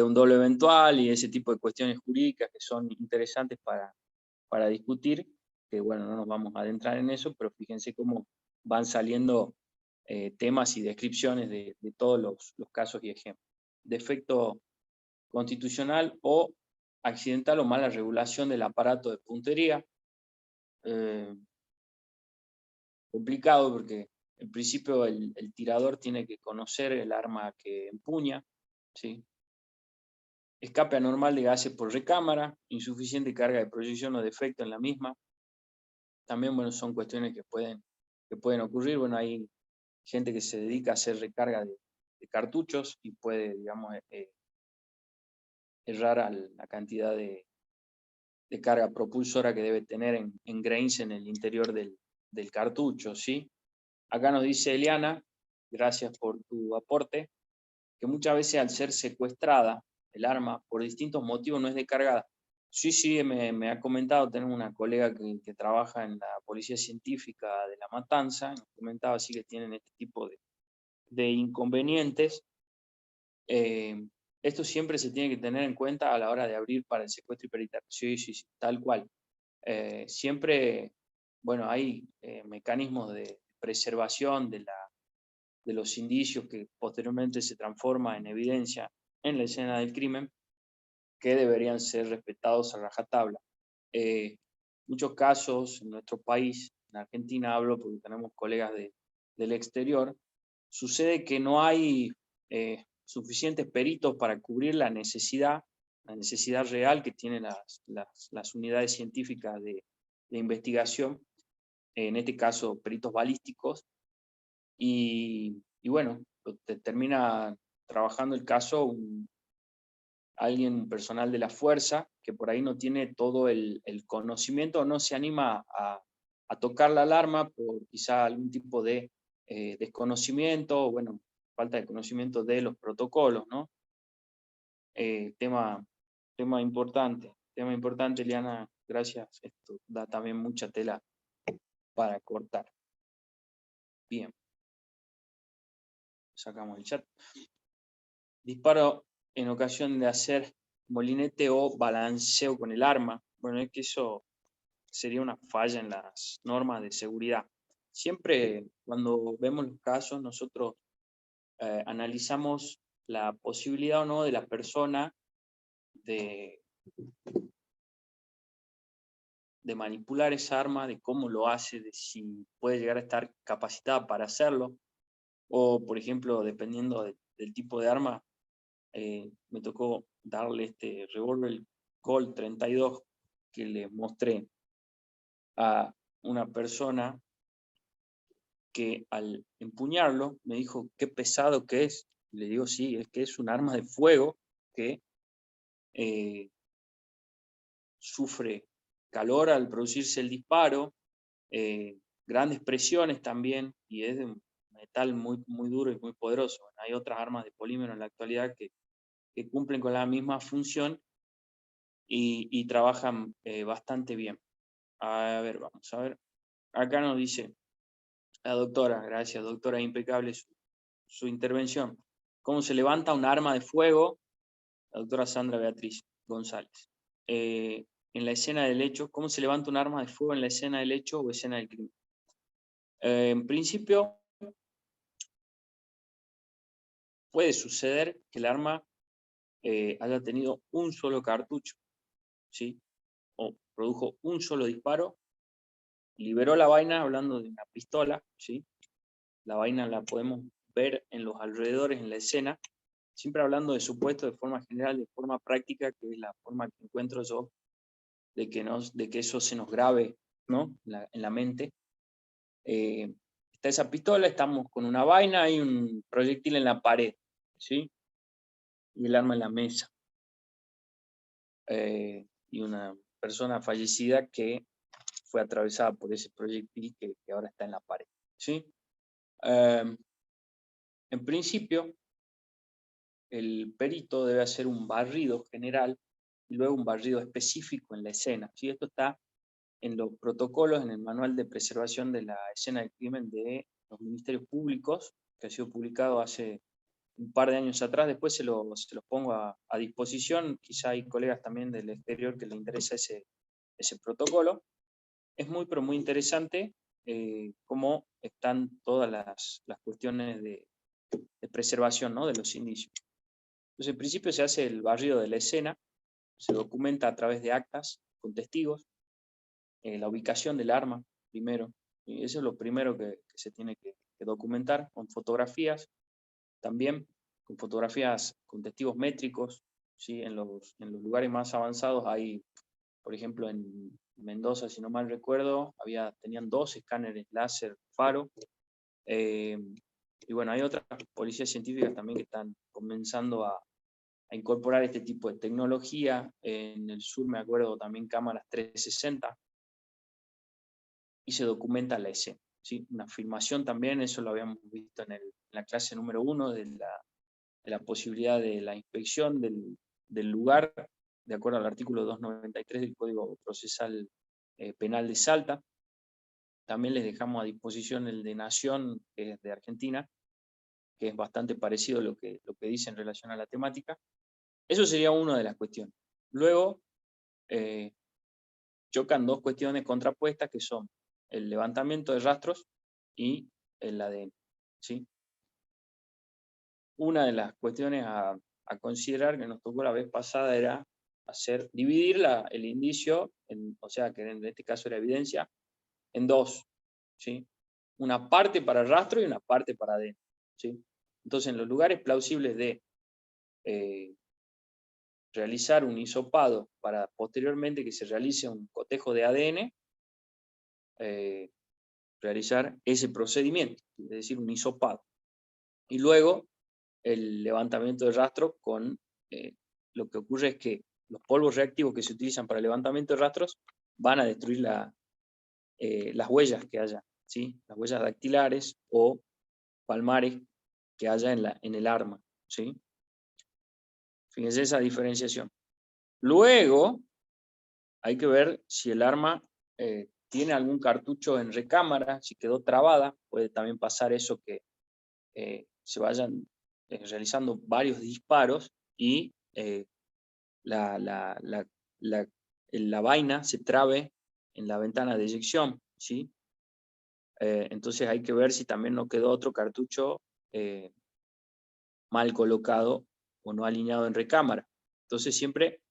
un doble eventual y ese tipo de cuestiones jurídicas que son interesantes para discutir, que bueno, no nos vamos a adentrar en eso, pero fíjense cómo van saliendo temas y descripciones de todos los casos y ejemplos. Defecto constitucional o accidental o mala regulación del aparato de puntería. Complicado porque en principio el tirador tiene que conocer el arma que empuña, ¿sí? Escape anormal de gases por recámara, insuficiente carga de proyección o defecto en la misma. También, bueno, son cuestiones que pueden ocurrir. Bueno, hay gente que se dedica a hacer recarga de cartuchos y puede, digamos, errar a la cantidad de carga propulsora que debe tener en grains en el interior del cartucho, ¿sí? Acá nos dice Eliana, gracias por tu aporte. que muchas veces al ser secuestrada el arma por distintos motivos no es descargada. Sí, me ha comentado, tenemos una colega que trabaja en la Policía Científica de La Matanza, nos comentaba así que tienen este tipo de inconvenientes. Esto siempre se tiene que tener en cuenta a la hora de abrir para el secuestro y peritaje. Sí, tal cual. Siempre, bueno, hay mecanismos de preservación de los indicios que posteriormente se transforman en evidencia en la escena del crimen, que deberían ser respetados a rajatabla. Muchos casos en nuestro país, en Argentina hablo porque tenemos colegas del exterior, sucede que no hay suficientes peritos para cubrir la necesidad real que tienen las unidades científicas de investigación, en este caso peritos balísticos, y bueno, termina trabajando el caso alguien personal de la fuerza que por ahí no tiene todo el conocimiento, no se anima a tocar la alarma por quizá algún tipo de desconocimiento, bueno, falta de conocimiento de los protocolos, ¿no? Tema importante, Eliana, gracias, esto da también mucha tela para cortar. Bien. Sacamos el chat. Disparo en ocasión de hacer molinete o balanceo con el arma. Bueno, es que eso sería una falla en las normas de seguridad. Siempre cuando vemos los casos, nosotros analizamos la posibilidad o no de la persona de manipular esa arma, de cómo lo hace, de si puede llegar a estar capacitada para hacerlo, o por ejemplo, dependiendo del tipo de arma, me tocó darle este revólver Colt 32 que le mostré a una persona que al empuñarlo me dijo qué pesado que es. Le digo, sí, es que es un arma de fuego que sufre calor al producirse el disparo, grandes presiones también, y es de un metal muy, muy duro y muy poderoso. Hay otras armas de polímero en la actualidad que cumplen con la misma función y trabajan bastante bien. A ver, vamos a ver. Acá nos dice la doctora, gracias doctora, impecable su intervención. ¿Cómo se levanta un arma de fuego? La doctora Sandra Beatriz González. En la escena del hecho, ¿cómo se levanta un arma de fuego en la escena del hecho o escena del crimen? En principio, puede suceder que el arma haya tenido un solo cartucho, ¿sí? O produjo un solo disparo, liberó la vaina, hablando de una pistola, ¿sí? La vaina la podemos ver en los alrededores, en la escena, siempre hablando de supuesto de forma general, de forma práctica, que es la forma que encuentro yo de que eso se nos grabe, ¿no? en la mente. Está esa pistola, estamos con una vaina, hay un proyectil en la pared, ¿sí? Y el arma en la mesa. Y una persona fallecida que fue atravesada por ese proyectil que ahora está en la pared, ¿sí? En principio, el perito debe hacer un barrido general y luego un barrido específico en la escena, ¿sí? Esto está en los protocolos, en el manual de preservación de la escena del crimen de los ministerios públicos, que ha sido publicado hace un par de años atrás. Después se los pongo a disposición, quizá hay colegas también del exterior que les interesa ese protocolo. Es muy, pero muy interesante cómo están todas las cuestiones de preservación, ¿no? De los indicios. Entonces, en principio se hace el barrido de la escena, se documenta a través de actas con testigos, la ubicación del arma primero, y eso es lo primero que se tiene que documentar, con fotografías también, con fotografías con testigos métricos, ¿sí? En los lugares más avanzados hay, por ejemplo, en Mendoza, si no mal recuerdo, tenían 2 escáneres láser faro, y bueno, hay otras policías científicas también que están comenzando a incorporar este tipo de tecnología. En el sur me acuerdo también cámaras 360, y se documenta la escena, ¿sí? Una filmación también, eso lo habíamos visto en la clase número 1 la posibilidad de la inspección del lugar, de acuerdo al artículo 293 del Código Procesal Penal de Salta. También les dejamos a disposición el de Nación, que es de Argentina, que es bastante parecido a lo que dice en relación a la temática. Eso sería una de las cuestiones. Luego, chocan dos cuestiones contrapuestas, que son el levantamiento de rastros y el ADN, ¿sí? Una de las cuestiones a considerar que nos tocó la vez pasada era dividir el indicio, o sea, que en este caso era evidencia, en dos, ¿sí? Una parte para rastro y una parte para ADN, ¿sí? Entonces, en los lugares plausibles de realizar un hisopado para posteriormente que se realice un cotejo de ADN, realizar ese procedimiento, es decir, un hisopado. Y luego el levantamiento de rastro con, lo que ocurre es que los polvos reactivos que se utilizan para el levantamiento de rastros van a destruir las huellas que haya, ¿sí? Las huellas dactilares o palmares que haya en el arma, ¿sí? Fíjense esa diferenciación. Luego, hay que ver si el arma tiene algún cartucho en recámara, si quedó trabada. Puede también pasar eso, que se vayan realizando varios disparos y la vaina se trabe en la ventana de eyección, ¿sí? Entonces hay que ver si también no quedó otro cartucho mal colocado o no alineado en recámara. Entonces siempre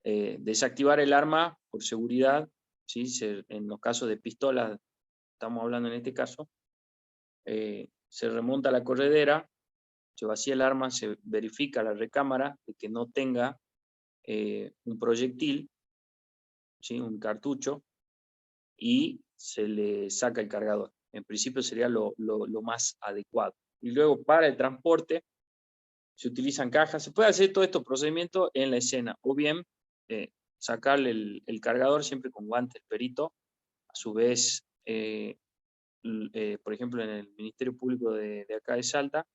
desactivar el arma por seguridad, ¿sí? En los casos de pistolas, estamos hablando en este caso, se remonta a la corredera, se vacía el arma, se verifica la recámara de que no tenga un proyectil, ¿sí? Un cartucho, y se le saca el cargador. En principio sería lo más adecuado. Y luego para el transporte se utilizan cajas. Se puede hacer todos estos procedimientos en la escena, o bien sacarle el cargador siempre con guante el perito. A su vez, por ejemplo, en el Ministerio Público de acá de Salta,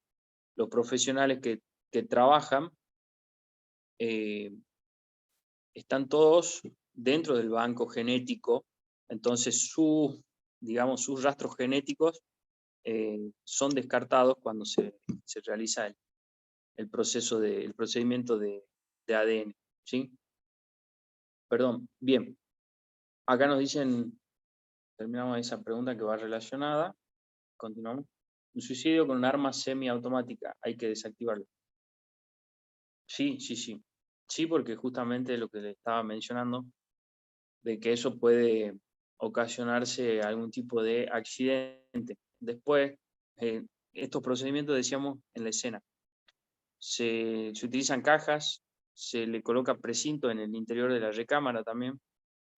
los profesionales que trabajan están todos dentro del banco genético, entonces digamos, sus rastros genéticos son descartados cuando se realiza el procedimiento de ADN, ¿sí? Perdón, bien. Acá nos dicen, terminamos esa pregunta que va relacionada, continuamos. Un suicidio con un arma semiautomática, hay que desactivarlo. Sí. Sí, porque justamente lo que le estaba mencionando, de que eso puede ocasionarse algún tipo de accidente. Después, estos procedimientos, decíamos, en la escena. Se utilizan cajas, se le coloca precinto en el interior de la recámara también,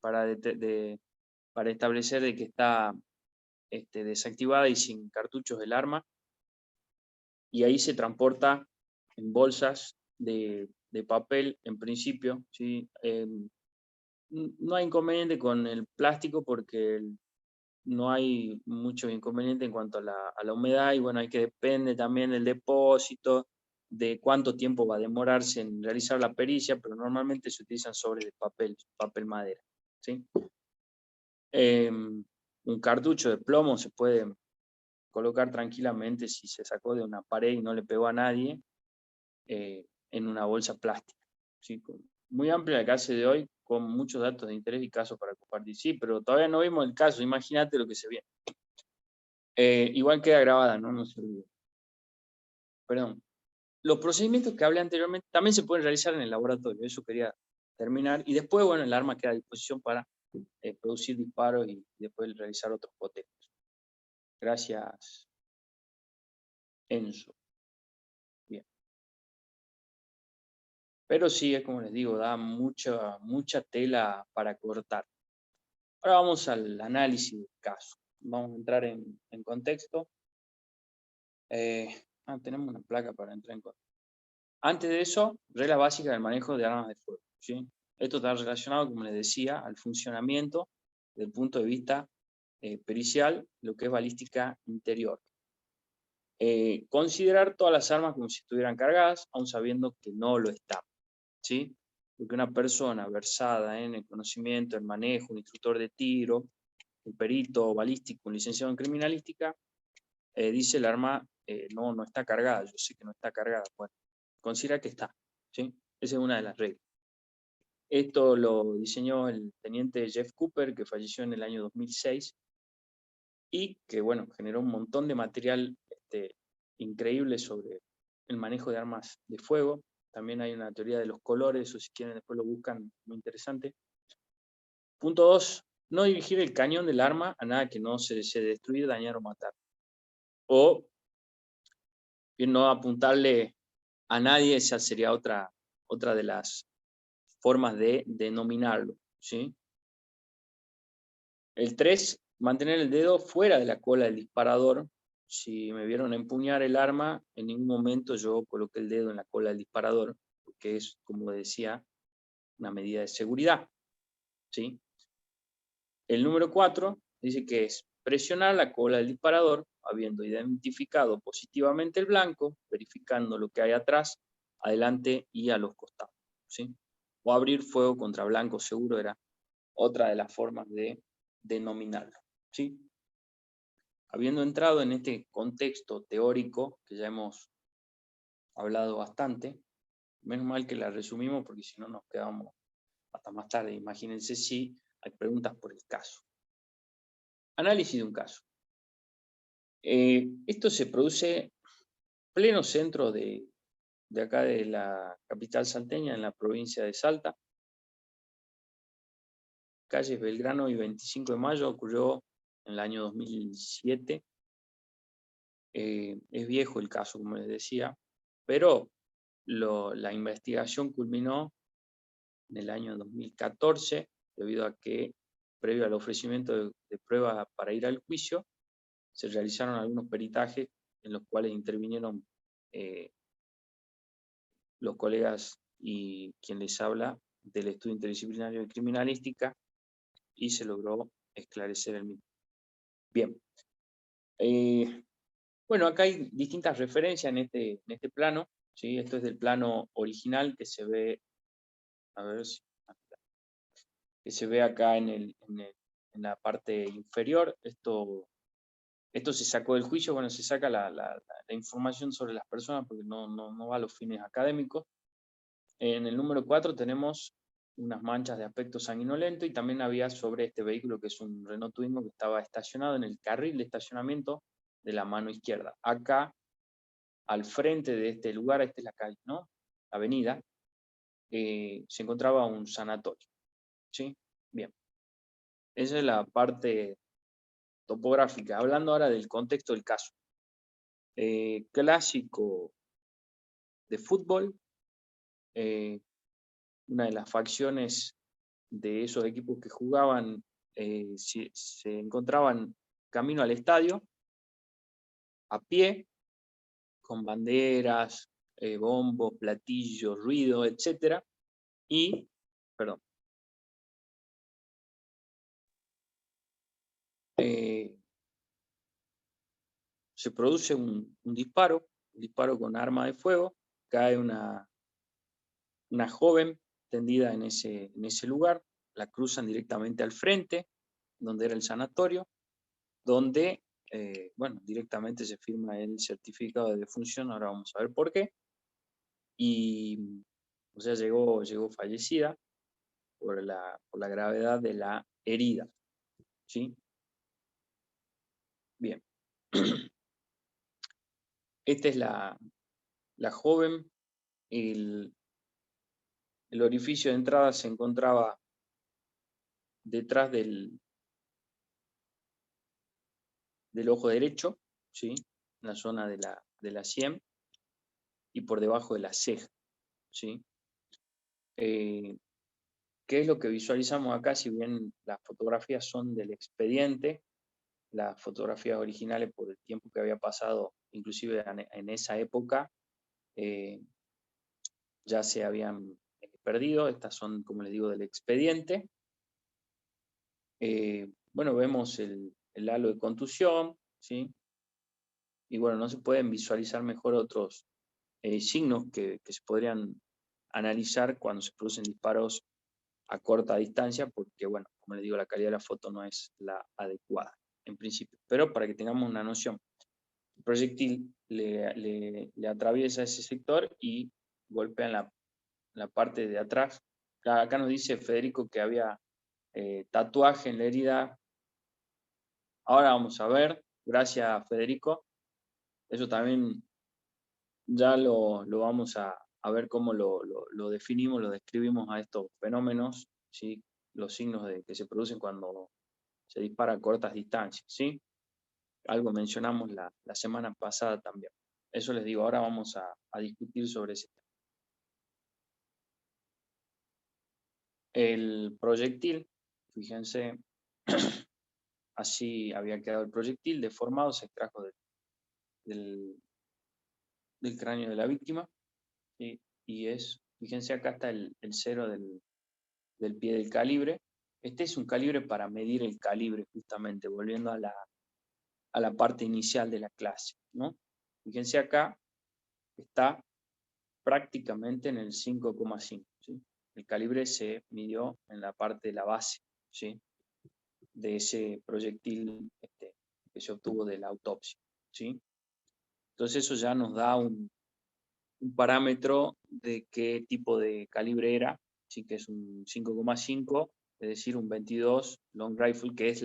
para establecer de que está desactivada y sin cartuchos el arma, y ahí se transporta en bolsas de papel en principio, ¿sí? No hay inconveniente con el plástico porque no hay mucho inconveniente en cuanto a la humedad, y bueno, hay que depende también del depósito, de cuánto tiempo va a demorarse en realizar la pericia, pero normalmente se utilizan sobres de papel madera, ¿sí? Un cartucho de plomo se puede colocar tranquilamente, si se sacó de una pared y no le pegó a nadie, en una bolsa plástica, ¿sí? Muy amplia la clase de hoy, con muchos datos de interés y casos para compartir. Sí, pero todavía no vimos el caso, imagínate lo que se viene. Igual queda grabada, no se olvide. Perdón. Los procedimientos que hablé anteriormente también se pueden realizar en el laboratorio, eso quería terminar. Y después, bueno, el arma queda a disposición para producir disparos y después realizar otros cotejos. Gracias, Enzo. Bien. Pero sí, es como les digo, da mucha tela para cortar. Ahora vamos al análisis del caso. Vamos a entrar en contexto. Tenemos una placa para entrar en contexto. Antes de eso, regla básica del manejo de armas de fuego, ¿sí? Esto está relacionado, como les decía, al funcionamiento desde el punto de vista pericial, lo que es balística interior. considerar todas las armas como si estuvieran cargadas, aun sabiendo que no lo están, ¿sí? Porque una persona versada en el conocimiento, el manejo, un instructor de tiro, un perito balístico, un licenciado en criminalística, dice el arma no está cargada, yo sé que no está cargada. Bueno, considera que está, ¿sí? Esa es una de las reglas. Esto lo diseñó el teniente Jeff Cooper, que falleció en el año 2006, y que, bueno, generó un montón de material increíble sobre el manejo de armas de fuego. También hay una teoría de los colores, o si quieren después lo buscan, muy interesante. Punto 2, no dirigir el cañón del arma a nada que no se desee destruir, dañar o matar. O bien, no apuntarle a nadie, esa sería otra de las formas de denominarlo, ¿sí? El 3, mantener el dedo fuera de la cola del disparador. Si me vieron empuñar el arma, en ningún momento yo coloqué el dedo en la cola del disparador, porque es, como decía, una medida de seguridad, ¿sí? El número 4 dice que es presionar la cola del disparador, habiendo identificado positivamente el blanco, verificando lo que hay atrás, adelante y a los costados, ¿sí? O abrir fuego contra blanco seguro era otra de las formas de denominarlo, ¿sí? Habiendo entrado en este contexto teórico, que ya hemos hablado bastante, menos mal que la resumimos porque si no nos quedamos hasta más tarde. Imagínense si hay preguntas por el caso. Análisis de un caso. Esto se produce pleno centro de acá de la capital salteña, en la provincia de Salta. Calles Belgrano y 25 de Mayo, ocurrió en el año 2007. Es viejo el caso, como les decía, pero la investigación culminó en el año 2014, debido a que, previo al ofrecimiento de pruebas para ir al juicio, se realizaron algunos peritajes en los cuales intervinieron los colegas y quien les habla del estudio interdisciplinario de criminalística, y se logró esclarecer el mismo. Bien. Bueno, acá hay distintas referencias en este plano, ¿sí? Esto es del plano original que se ve, a ver si, que se ve acá en la parte inferior. Esto se sacó del juicio, bueno, se saca la información sobre las personas porque no va a los fines académicos. En el número 4 tenemos unas manchas de aspecto sanguinolento, y también había sobre este vehículo, que es un Renault Twingo, que estaba estacionado en el carril de estacionamiento de la mano izquierda. Acá, al frente de este lugar, esta es la calle, ¿no? Avenida, se encontraba un sanatorio, ¿sí? Bien. Esa es la parte topográfica. Hablando ahora del contexto del caso. Clásico de fútbol, una de las facciones de esos equipos que jugaban se encontraban camino al estadio, a pie, con banderas, bombos, platillos, ruido, etc. Y, perdón, se produce un disparo con arma de fuego, cae una joven tendida en ese lugar, la cruzan directamente al frente, donde era el sanatorio, donde, bueno, directamente se firma el certificado de defunción, ahora vamos a ver por qué, y, o sea, llegó fallecida por la gravedad de la herida, ¿sí? Bien. Esta es la joven. El orificio de entrada se encontraba detrás del ojo derecho, ¿sí? En la zona de la sien y por debajo de la ceja, ¿sí? ¿Qué es lo que visualizamos acá? Si bien las fotografías son del expediente, las fotografías originales, por el tiempo que había pasado, inclusive en esa época, ya se habían perdido. Estas son, como les digo, del expediente. Bueno, vemos el halo de contusión, ¿sí? y bueno, no se pueden visualizar mejor otros signos que se podrían analizar cuando se producen disparos a corta distancia, porque bueno, como les digo, la calidad de la foto no es la adecuada en principio, pero para que tengamos una noción, el proyectil le atraviesa ese sector y golpea en la parte de atrás. Acá nos dice Federico que había tatuaje en la herida. Ahora vamos a ver, gracias Federico, eso también ya lo vamos a ver cómo lo definimos, lo describimos a estos fenómenos, ¿sí? Los signos que se producen cuando se dispara a cortas distancias, ¿sí? Algo mencionamos la semana pasada también. Eso les digo, ahora vamos a discutir sobre ese tema. El proyectil, fíjense, así había quedado el proyectil deformado, se extrajo del cráneo de la víctima, ¿sí? Y fíjense acá está el cero del pie del calibre. Este es un calibre para medir el calibre, justamente, volviendo a la parte inicial de la clase, ¿no? Fíjense acá, está prácticamente en el 5,5, ¿sí? El calibre se midió en la parte de la base, ¿sí? De ese proyectil que se obtuvo de la autopsia, ¿sí? Entonces eso ya nos da un parámetro de qué tipo de calibre era, ¿sí? Que es un 5,5, es decir, un 22 long rifle, que es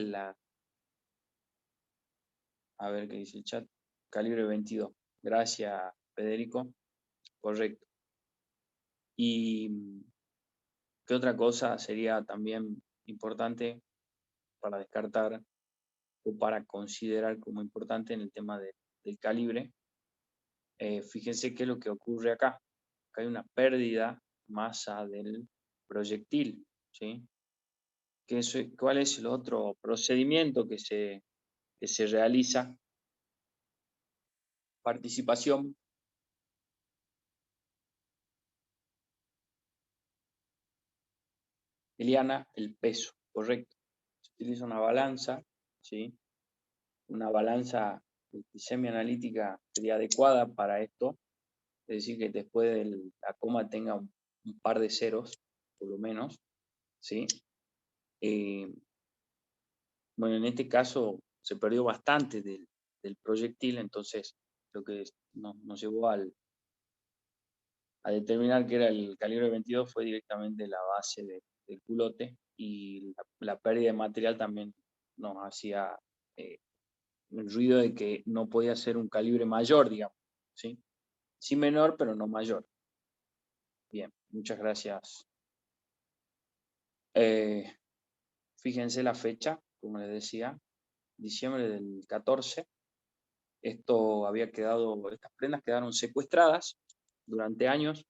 a ver qué dice el chat, calibre 22. Gracias, Federico. Correcto. Y qué otra cosa sería también importante para descartar o para considerar como importante en el tema del calibre. Fíjense qué es lo que ocurre acá. Acá hay una pérdida masa del proyectil, ¿sí? ¿Cuál es el otro procedimiento que se realiza? Participación. Eliana, el peso, correcto. Se utiliza una balanza, ¿sí? Una balanza semianalítica sería adecuada para esto, es decir, que después de la coma tenga un par de ceros, por lo menos, ¿sí? Bueno, en este caso se perdió bastante del proyectil, entonces lo que nos llevó a determinar que era el calibre 22 fue directamente la base del culote, y la pérdida de material también nos hacía el ruido de que no podía ser un calibre mayor, digamos, ¿sí? Sí menor, pero no mayor. Bien, muchas gracias. Fíjense la fecha, como les decía, diciembre del 14. Estas prendas quedaron secuestradas durante años.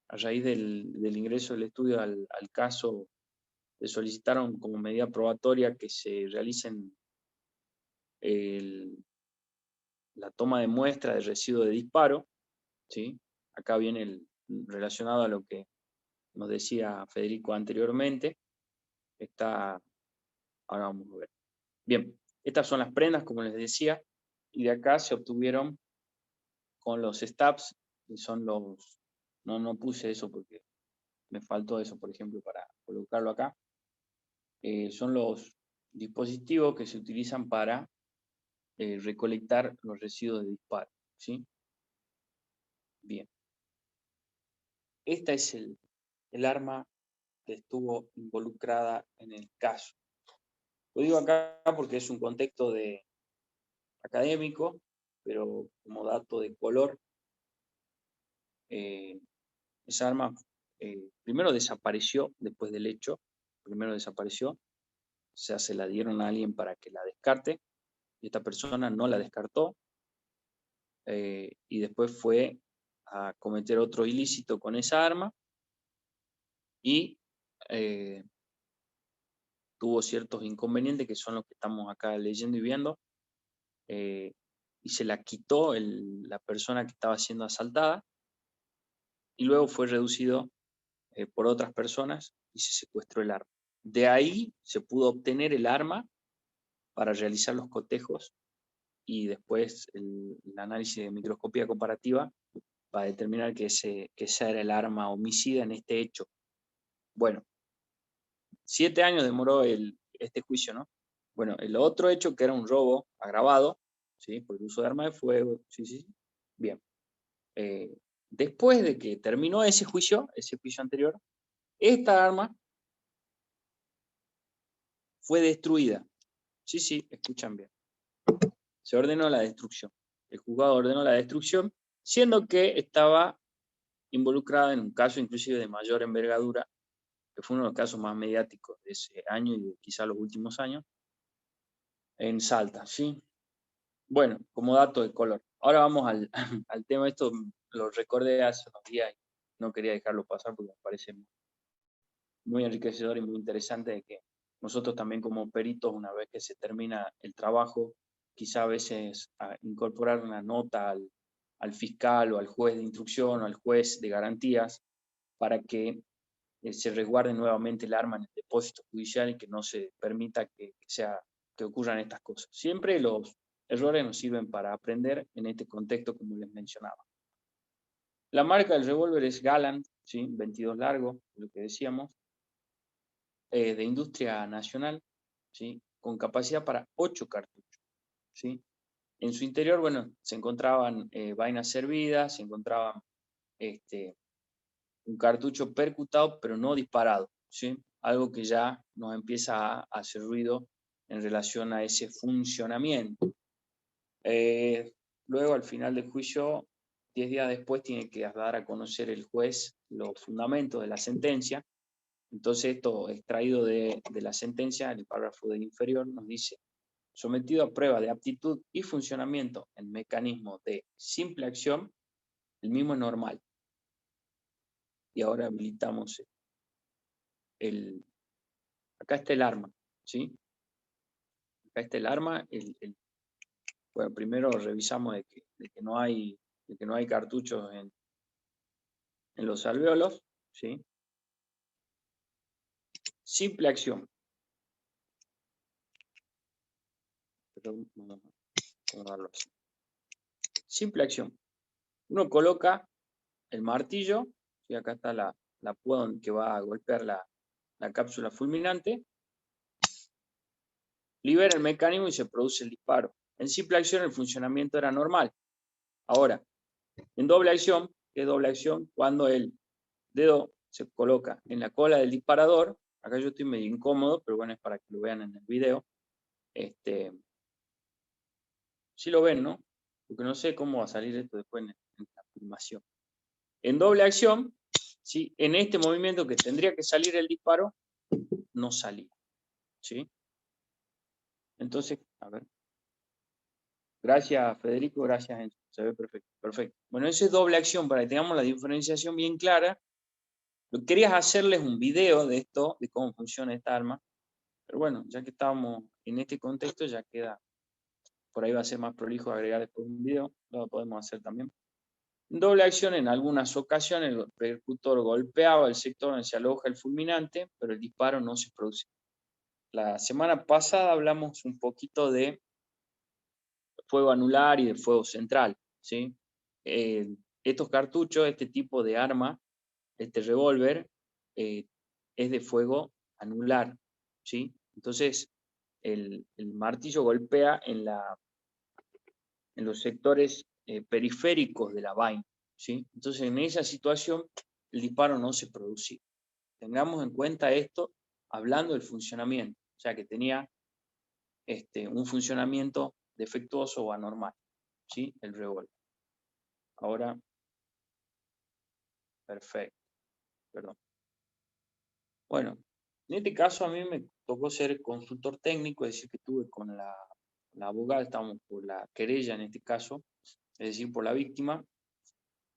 A raíz del ingreso del estudio al caso, le solicitaron como medida probatoria que se realicen la toma de muestra de residuo de disparo, ¿sí? Acá viene relacionado a lo que nos decía Federico anteriormente. Ahora vamos a ver. Bien, estas son las prendas, como les decía, y de acá se obtuvieron con los stabs, que son los... No puse eso porque me faltó eso, por ejemplo, para colocarlo acá. Son los dispositivos que se utilizan para recolectar los residuos de disparo, ¿sí? Bien. Esta es el arma que estuvo involucrada en el caso. Lo digo acá porque es un contexto académico, pero como dato de color, esa arma primero desapareció después del hecho, o sea, se la dieron a alguien para que la descarte, y esta persona no la descartó, y después fue a cometer otro ilícito con esa arma, y tuvo ciertos inconvenientes que son los que estamos acá leyendo y viendo, y se la quitó la persona que estaba siendo asaltada, y luego fue reducido por otras personas y se secuestró el arma. De ahí se pudo obtener el arma para realizar los cotejos y después el análisis de microscopía comparativa para determinar que esa era el arma homicida en este hecho. Bueno, 7 años demoró este juicio, ¿no? Bueno, el otro hecho que era un robo agravado, ¿sí? Por el uso de arma de fuego, sí. Bien. Después de que terminó ese juicio anterior, esta arma fue destruida. Sí, escuchan bien. Se ordenó la destrucción. El juzgado ordenó la destrucción, siendo que estaba involucrada en un caso inclusive de mayor envergadura, que fue uno de los casos más mediáticos de ese año y de quizá los últimos años, en Salta, ¿sí? Bueno, como dato de color. Ahora vamos al tema. Esto lo recordé hace unos días y no quería dejarlo pasar porque me parece muy enriquecedor y muy interesante de que nosotros también como peritos, una vez que se termina el trabajo, quizá a veces incorporar una nota al fiscal o al juez de instrucción o al juez de garantías para que se resguarde nuevamente el arma en el depósito judicial y que no se permita que ocurran estas cosas. Siempre los errores nos sirven para aprender en este contexto, como les mencionaba. La marca del revólver es Galant, ¿sí? 22 largo, lo que decíamos, de industria nacional, ¿sí? Con capacidad para 8 cartuchos, ¿sí? En su interior, bueno, se encontraban vainas servidas, se encontraban un cartucho percutado, pero no disparado, ¿sí? Algo que ya nos empieza a hacer ruido en relación a ese funcionamiento. Luego, al final del juicio, 10 días después, tiene que dar a conocer el juez los fundamentos de la sentencia. Entonces, esto extraído de la sentencia, el párrafo del inferior nos dice: sometido a prueba de aptitud y funcionamiento en mecanismo de simple acción, el mismo es normal. Y ahora habilitamos acá está el arma, ¿sí? Acá está el arma. Bueno, primero revisamos de que no hay cartuchos en los alvéolos, ¿sí? Simple acción. Perdón, vamos a darlo así. Simple acción. Uno coloca el martillo, ¿sí? Acá está la púa que va a golpear la cápsula fulminante, libera el mecanismo y se produce el disparo. En simple acción el funcionamiento era normal. Ahora, en doble acción, ¿qué es doble acción? Cuando el dedo se coloca en la cola del disparador. Acá yo estoy medio incómodo, pero bueno, es para que lo vean en el video. Sí lo ven, ¿no? Porque no sé cómo va a salir esto después en la filmación. En doble acción, ¿sí? En este movimiento que tendría que salir el disparo, no salía, ¿sí? Entonces, a ver. Gracias, Federico, gracias, Enzo. Se ve perfecto, perfecto. Bueno, eso es doble acción, para que tengamos la diferenciación bien clara. Lo que quería es hacerles un video de esto, de cómo funciona esta arma, pero bueno, ya que estamos en este contexto, ya queda, por ahí va a ser más prolijo agregar después un video, lo podemos hacer también. En doble acción, en algunas ocasiones, el percutor golpeaba el sector donde se aloja el fulminante, pero el disparo no se produce. La semana pasada hablamos un poquito de fuego anular y de fuego central, ¿sí? Estos cartuchos, este tipo de arma, este revólver, es de fuego anular, ¿sí? Entonces, el martillo golpea en los sectores periféricos de la vaina, ¿sí? Entonces, en esa situación, el disparo no se producía. Tengamos en cuenta esto hablando del funcionamiento, o sea, que tenía un funcionamiento defectuoso o anormal, ¿sí? El revólver. Ahora, perfecto, perdón. Bueno, en este caso a mí me tocó ser consultor técnico, es decir, que estuve con la abogada, estábamos por la querella en este caso, es decir, por la víctima.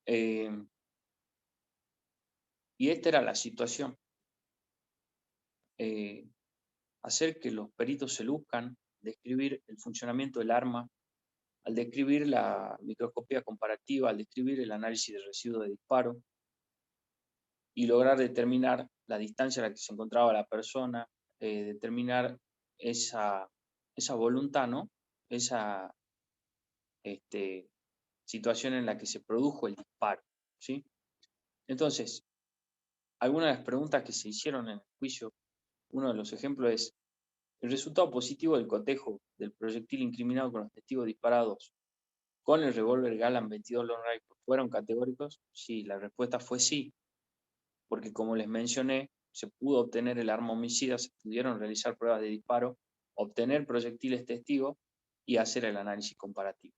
Y esta era la situación. Hacer que los peritos se luzcan, describir el funcionamiento del arma, al describir la microscopía comparativa, al describir el análisis de residuos de disparo, y lograr determinar la distancia a la que se encontraba la persona, determinar esa voluntad, ¿no? Esa situación en la que se produjo el disparo, ¿sí? Entonces, algunas de las preguntas que se hicieron en el juicio, uno de los ejemplos es: ¿el resultado positivo del cotejo del proyectil incriminado con los testigos disparados con el revólver Galan 22 Long Rifle fueron categóricos? Sí, la respuesta fue sí, porque como les mencioné, se pudo obtener el arma homicida, se pudieron realizar pruebas de disparo, obtener proyectiles testigos y hacer el análisis comparativo.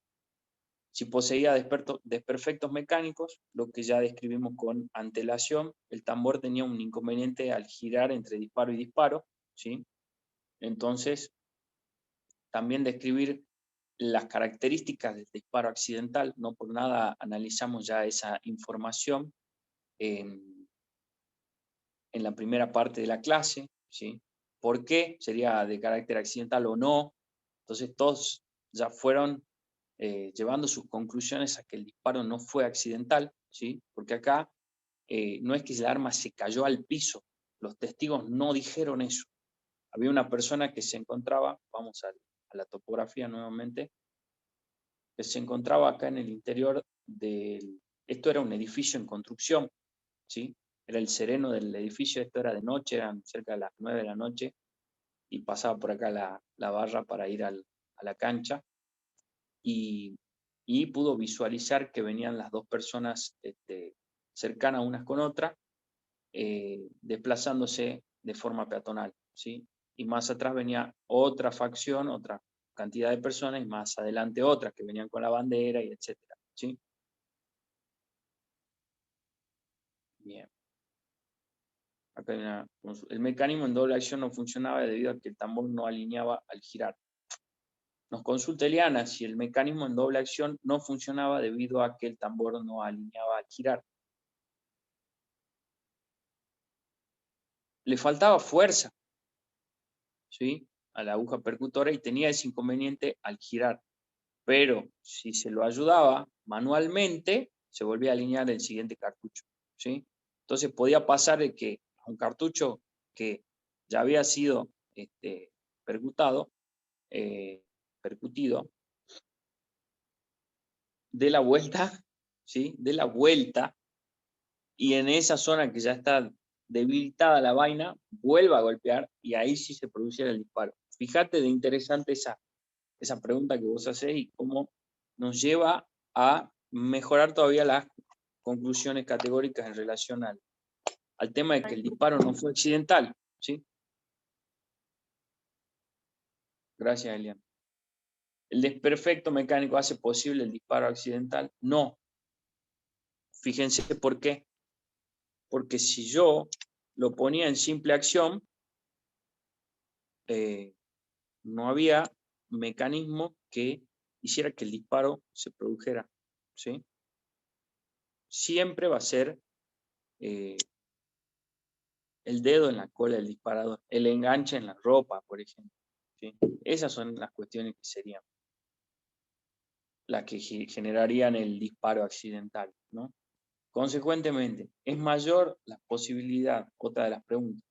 Si poseía desperfectos mecánicos, lo que ya describimos con antelación, el tambor tenía un inconveniente al girar entre disparo y disparo, ¿sí? Entonces, también describir las características del disparo accidental, no por nada analizamos ya esa información en la primera parte de la clase, ¿sí? ¿Por qué sería de carácter accidental o no? Entonces todos ya fueron llevando sus conclusiones a que el disparo no fue accidental, ¿sí? Porque acá no es que el arma se cayó al piso, los testigos no dijeron eso. Había una persona que se encontraba, vamos a la topografía nuevamente, que se encontraba acá en el interior del... Esto era un edificio en construcción, ¿sí? Era el sereno del edificio, esto era de noche, eran cerca de las 9 de la noche, y pasaba por acá la barra para ir a la cancha, y pudo visualizar que venían las dos personas cercanas unas con otras, desplazándose de forma peatonal, ¿sí? Y más atrás venía otra facción, otra cantidad de personas, y más adelante otras que venían con la bandera, y etcétera, ¿sí? Bien. Acá hay el mecanismo en doble acción no funcionaba debido a que el tambor no alineaba al girar. Nos consulta Eliana si el mecanismo en doble acción no funcionaba debido a que el tambor no alineaba al girar. Le faltaba fuerza, ¿sí?, a la aguja percutora, y tenía ese inconveniente al girar. Pero si se lo ayudaba manualmente, se volvía a alinear el siguiente cartucho, ¿sí? Entonces podía pasar de que a un cartucho que ya había sido percutido, de la vuelta, ¿sí? De la vuelta, y en esa zona que ya está debilitada la vaina, vuelva a golpear, y ahí sí se produciera el disparo. Fíjate de interesante esa pregunta que vos hacés y cómo nos lleva a mejorar todavía las conclusiones categóricas en relación al tema de que el disparo no fue accidental, ¿sí? Gracias, Elian. ¿El desperfecto mecánico hace posible el disparo accidental? No. Fíjense por qué. Porque si yo lo ponía en simple acción, no había mecanismo que hiciera que el disparo se produjera, ¿sí? Siempre va a ser el dedo en la cola del disparador, el enganche en la ropa, por ejemplo, ¿sí? Esas son las cuestiones que serían las que generarían el disparo accidental, ¿no? Consecuentemente, es mayor la posibilidad, otra de las preguntas,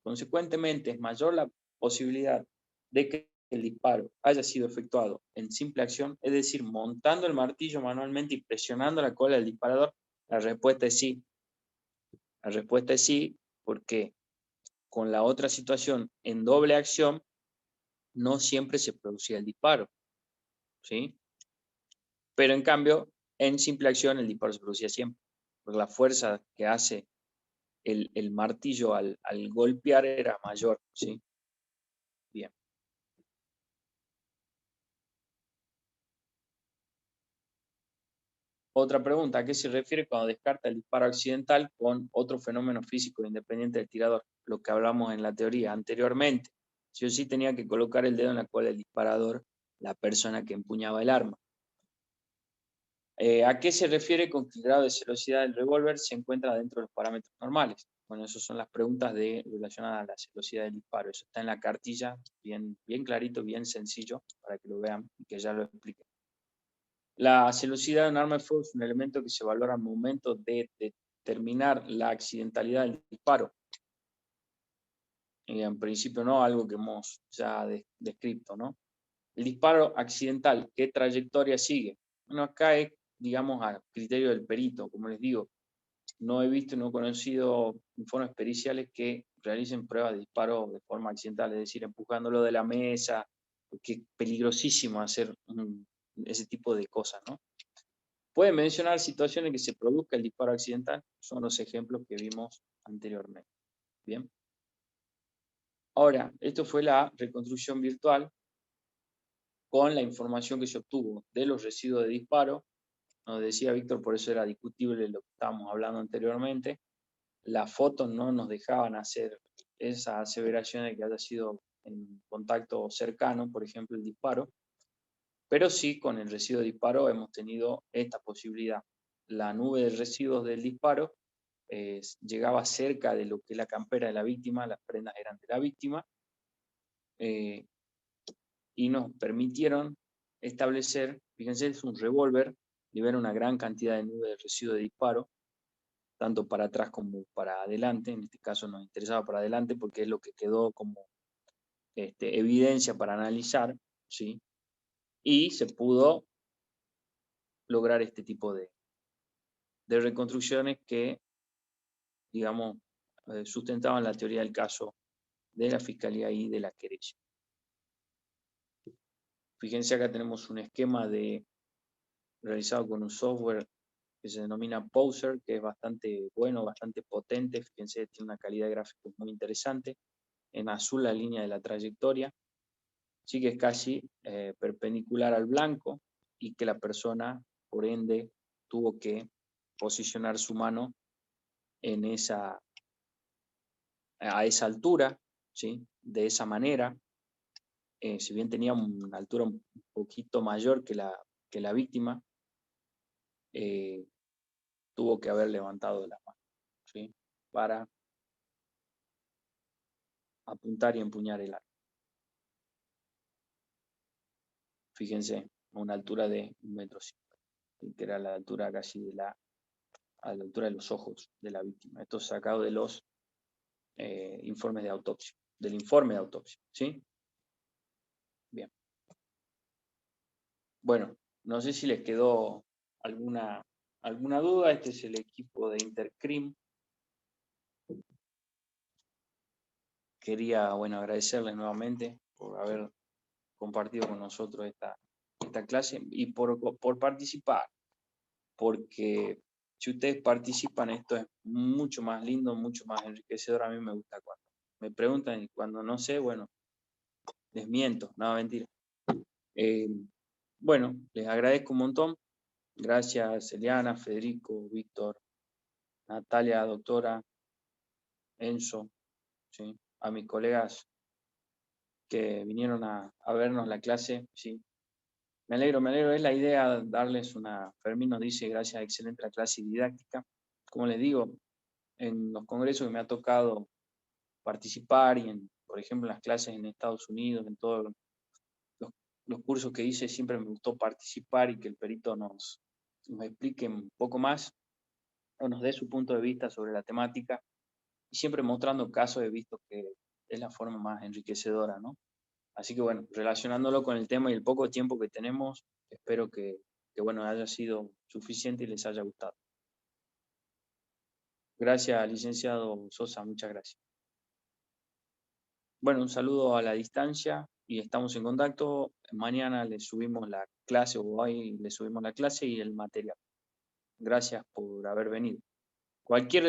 consecuentemente es mayor la posibilidad de que el disparo haya sido efectuado en simple acción, es decir, montando el martillo manualmente y presionando la cola del disparador. La respuesta es sí. La respuesta es sí, porque con la otra situación en doble acción no siempre se producía el disparo, ¿sí? Pero en cambio, en simple acción el disparo se producía siempre, porque la fuerza que hace el martillo al golpear era mayor, ¿sí? Bien. Otra pregunta: ¿a qué se refiere cuando descarta el disparo accidental con otro fenómeno físico independiente del tirador? Lo que hablamos en la teoría anteriormente. Sí o sí tenía que colocar el dedo en la cola del disparador la persona que empuñaba el arma. ¿A qué se refiere con que el grado de celosidad del revólver se encuentra dentro de los parámetros normales? Bueno, esas son las preguntas relacionadas a la celosidad del disparo. Eso está en la cartilla, bien clarito, bien sencillo, para que lo vean y que ya lo explique. La celosidad de un arma de fuego es un elemento que se valora al momento de determinar la accidentalidad del disparo. En principio no, algo que hemos ya descrito, ¿no? El disparo accidental, ¿qué trayectoria sigue? Bueno, acá es, digamos, a criterio del perito, como les digo. No he visto, no he conocido informes periciales que realicen pruebas de disparo de forma accidental, es decir, empujándolo de la mesa, porque es peligrosísimo hacer ese tipo de cosas, ¿no? Puede mencionar situaciones en que se produzca el disparo accidental, son los ejemplos que vimos anteriormente. Bien. Ahora, esto fue la reconstrucción virtual con la información que se obtuvo de los residuos de disparo. Nos decía Víctor, por eso era discutible lo que estábamos hablando anteriormente. Las fotos no nos dejaban hacer esa aseveración de que haya sido en contacto cercano, por ejemplo, el disparo, pero sí con el residuo de disparo hemos tenido esta posibilidad. La nube de residuos del disparo llegaba cerca de lo que es la campera de la víctima, las prendas eran de la víctima, y nos permitieron establecer, fíjense, es un revólver, libera una gran cantidad de nube de residuo de disparo, tanto para atrás como para adelante. En este caso nos interesaba para adelante porque es lo que quedó como evidencia para analizar, ¿sí? Y se pudo lograr este tipo de reconstrucciones que, digamos, sustentaban la teoría del caso de la Fiscalía y de la querella. Fíjense, acá tenemos un esquema realizado con un software que se denomina Poser, que es bastante bueno, bastante potente. Fíjense, tiene una calidad gráfica muy interesante. En azul la línea de la trayectoria, sí que es casi perpendicular al blanco y que la persona, por ende, tuvo que posicionar su mano en a esa altura, ¿sí? De esa manera. Si bien tenía una altura un poquito mayor que la víctima, tuvo que haber levantado la mano, ¿sí? Para apuntar y empuñar el arma. Fíjense, a una altura de 1,50 m, que era la altura casi a la altura de los ojos de la víctima. Esto es sacado de los informes de autopsia, del informe de autopsia, ¿sí? Bien. Bueno, no sé si les quedó alguna duda. Este es el equipo de Intercrim. Quería, bueno, agradecerles nuevamente por haber compartido con nosotros esta clase y por participar, porque si ustedes participan, esto es mucho más lindo, mucho más enriquecedor. A mí me gusta cuando me preguntan y cuando no sé, bueno, les miento, no, mentira. Bueno, les agradezco un montón. Gracias, Eliana, Federico, Víctor, Natalia, doctora, Enzo, ¿sí? A mis colegas que vinieron a vernos la clase, ¿sí? Me alegro, es la idea darles una. Fermín nos dice, gracias, excelente la clase didáctica. Como les digo, en los congresos que me ha tocado participar y, por ejemplo, en las clases en Estados Unidos, en todos los cursos que hice, siempre me gustó participar y que el perito nos explique un poco más o nos dé su punto de vista sobre la temática, y siempre mostrando casos he visto que es la forma más enriquecedora, ¿no? Así que bueno, relacionándolo con el tema y el poco tiempo que tenemos, espero que bueno, haya sido suficiente y les haya gustado. Gracias, licenciado Sosa, muchas gracias. Bueno, un saludo a la distancia y estamos en contacto. Mañana les subimos la clase o hoy les subimos la clase y el material. Gracias por haber venido. Cualquier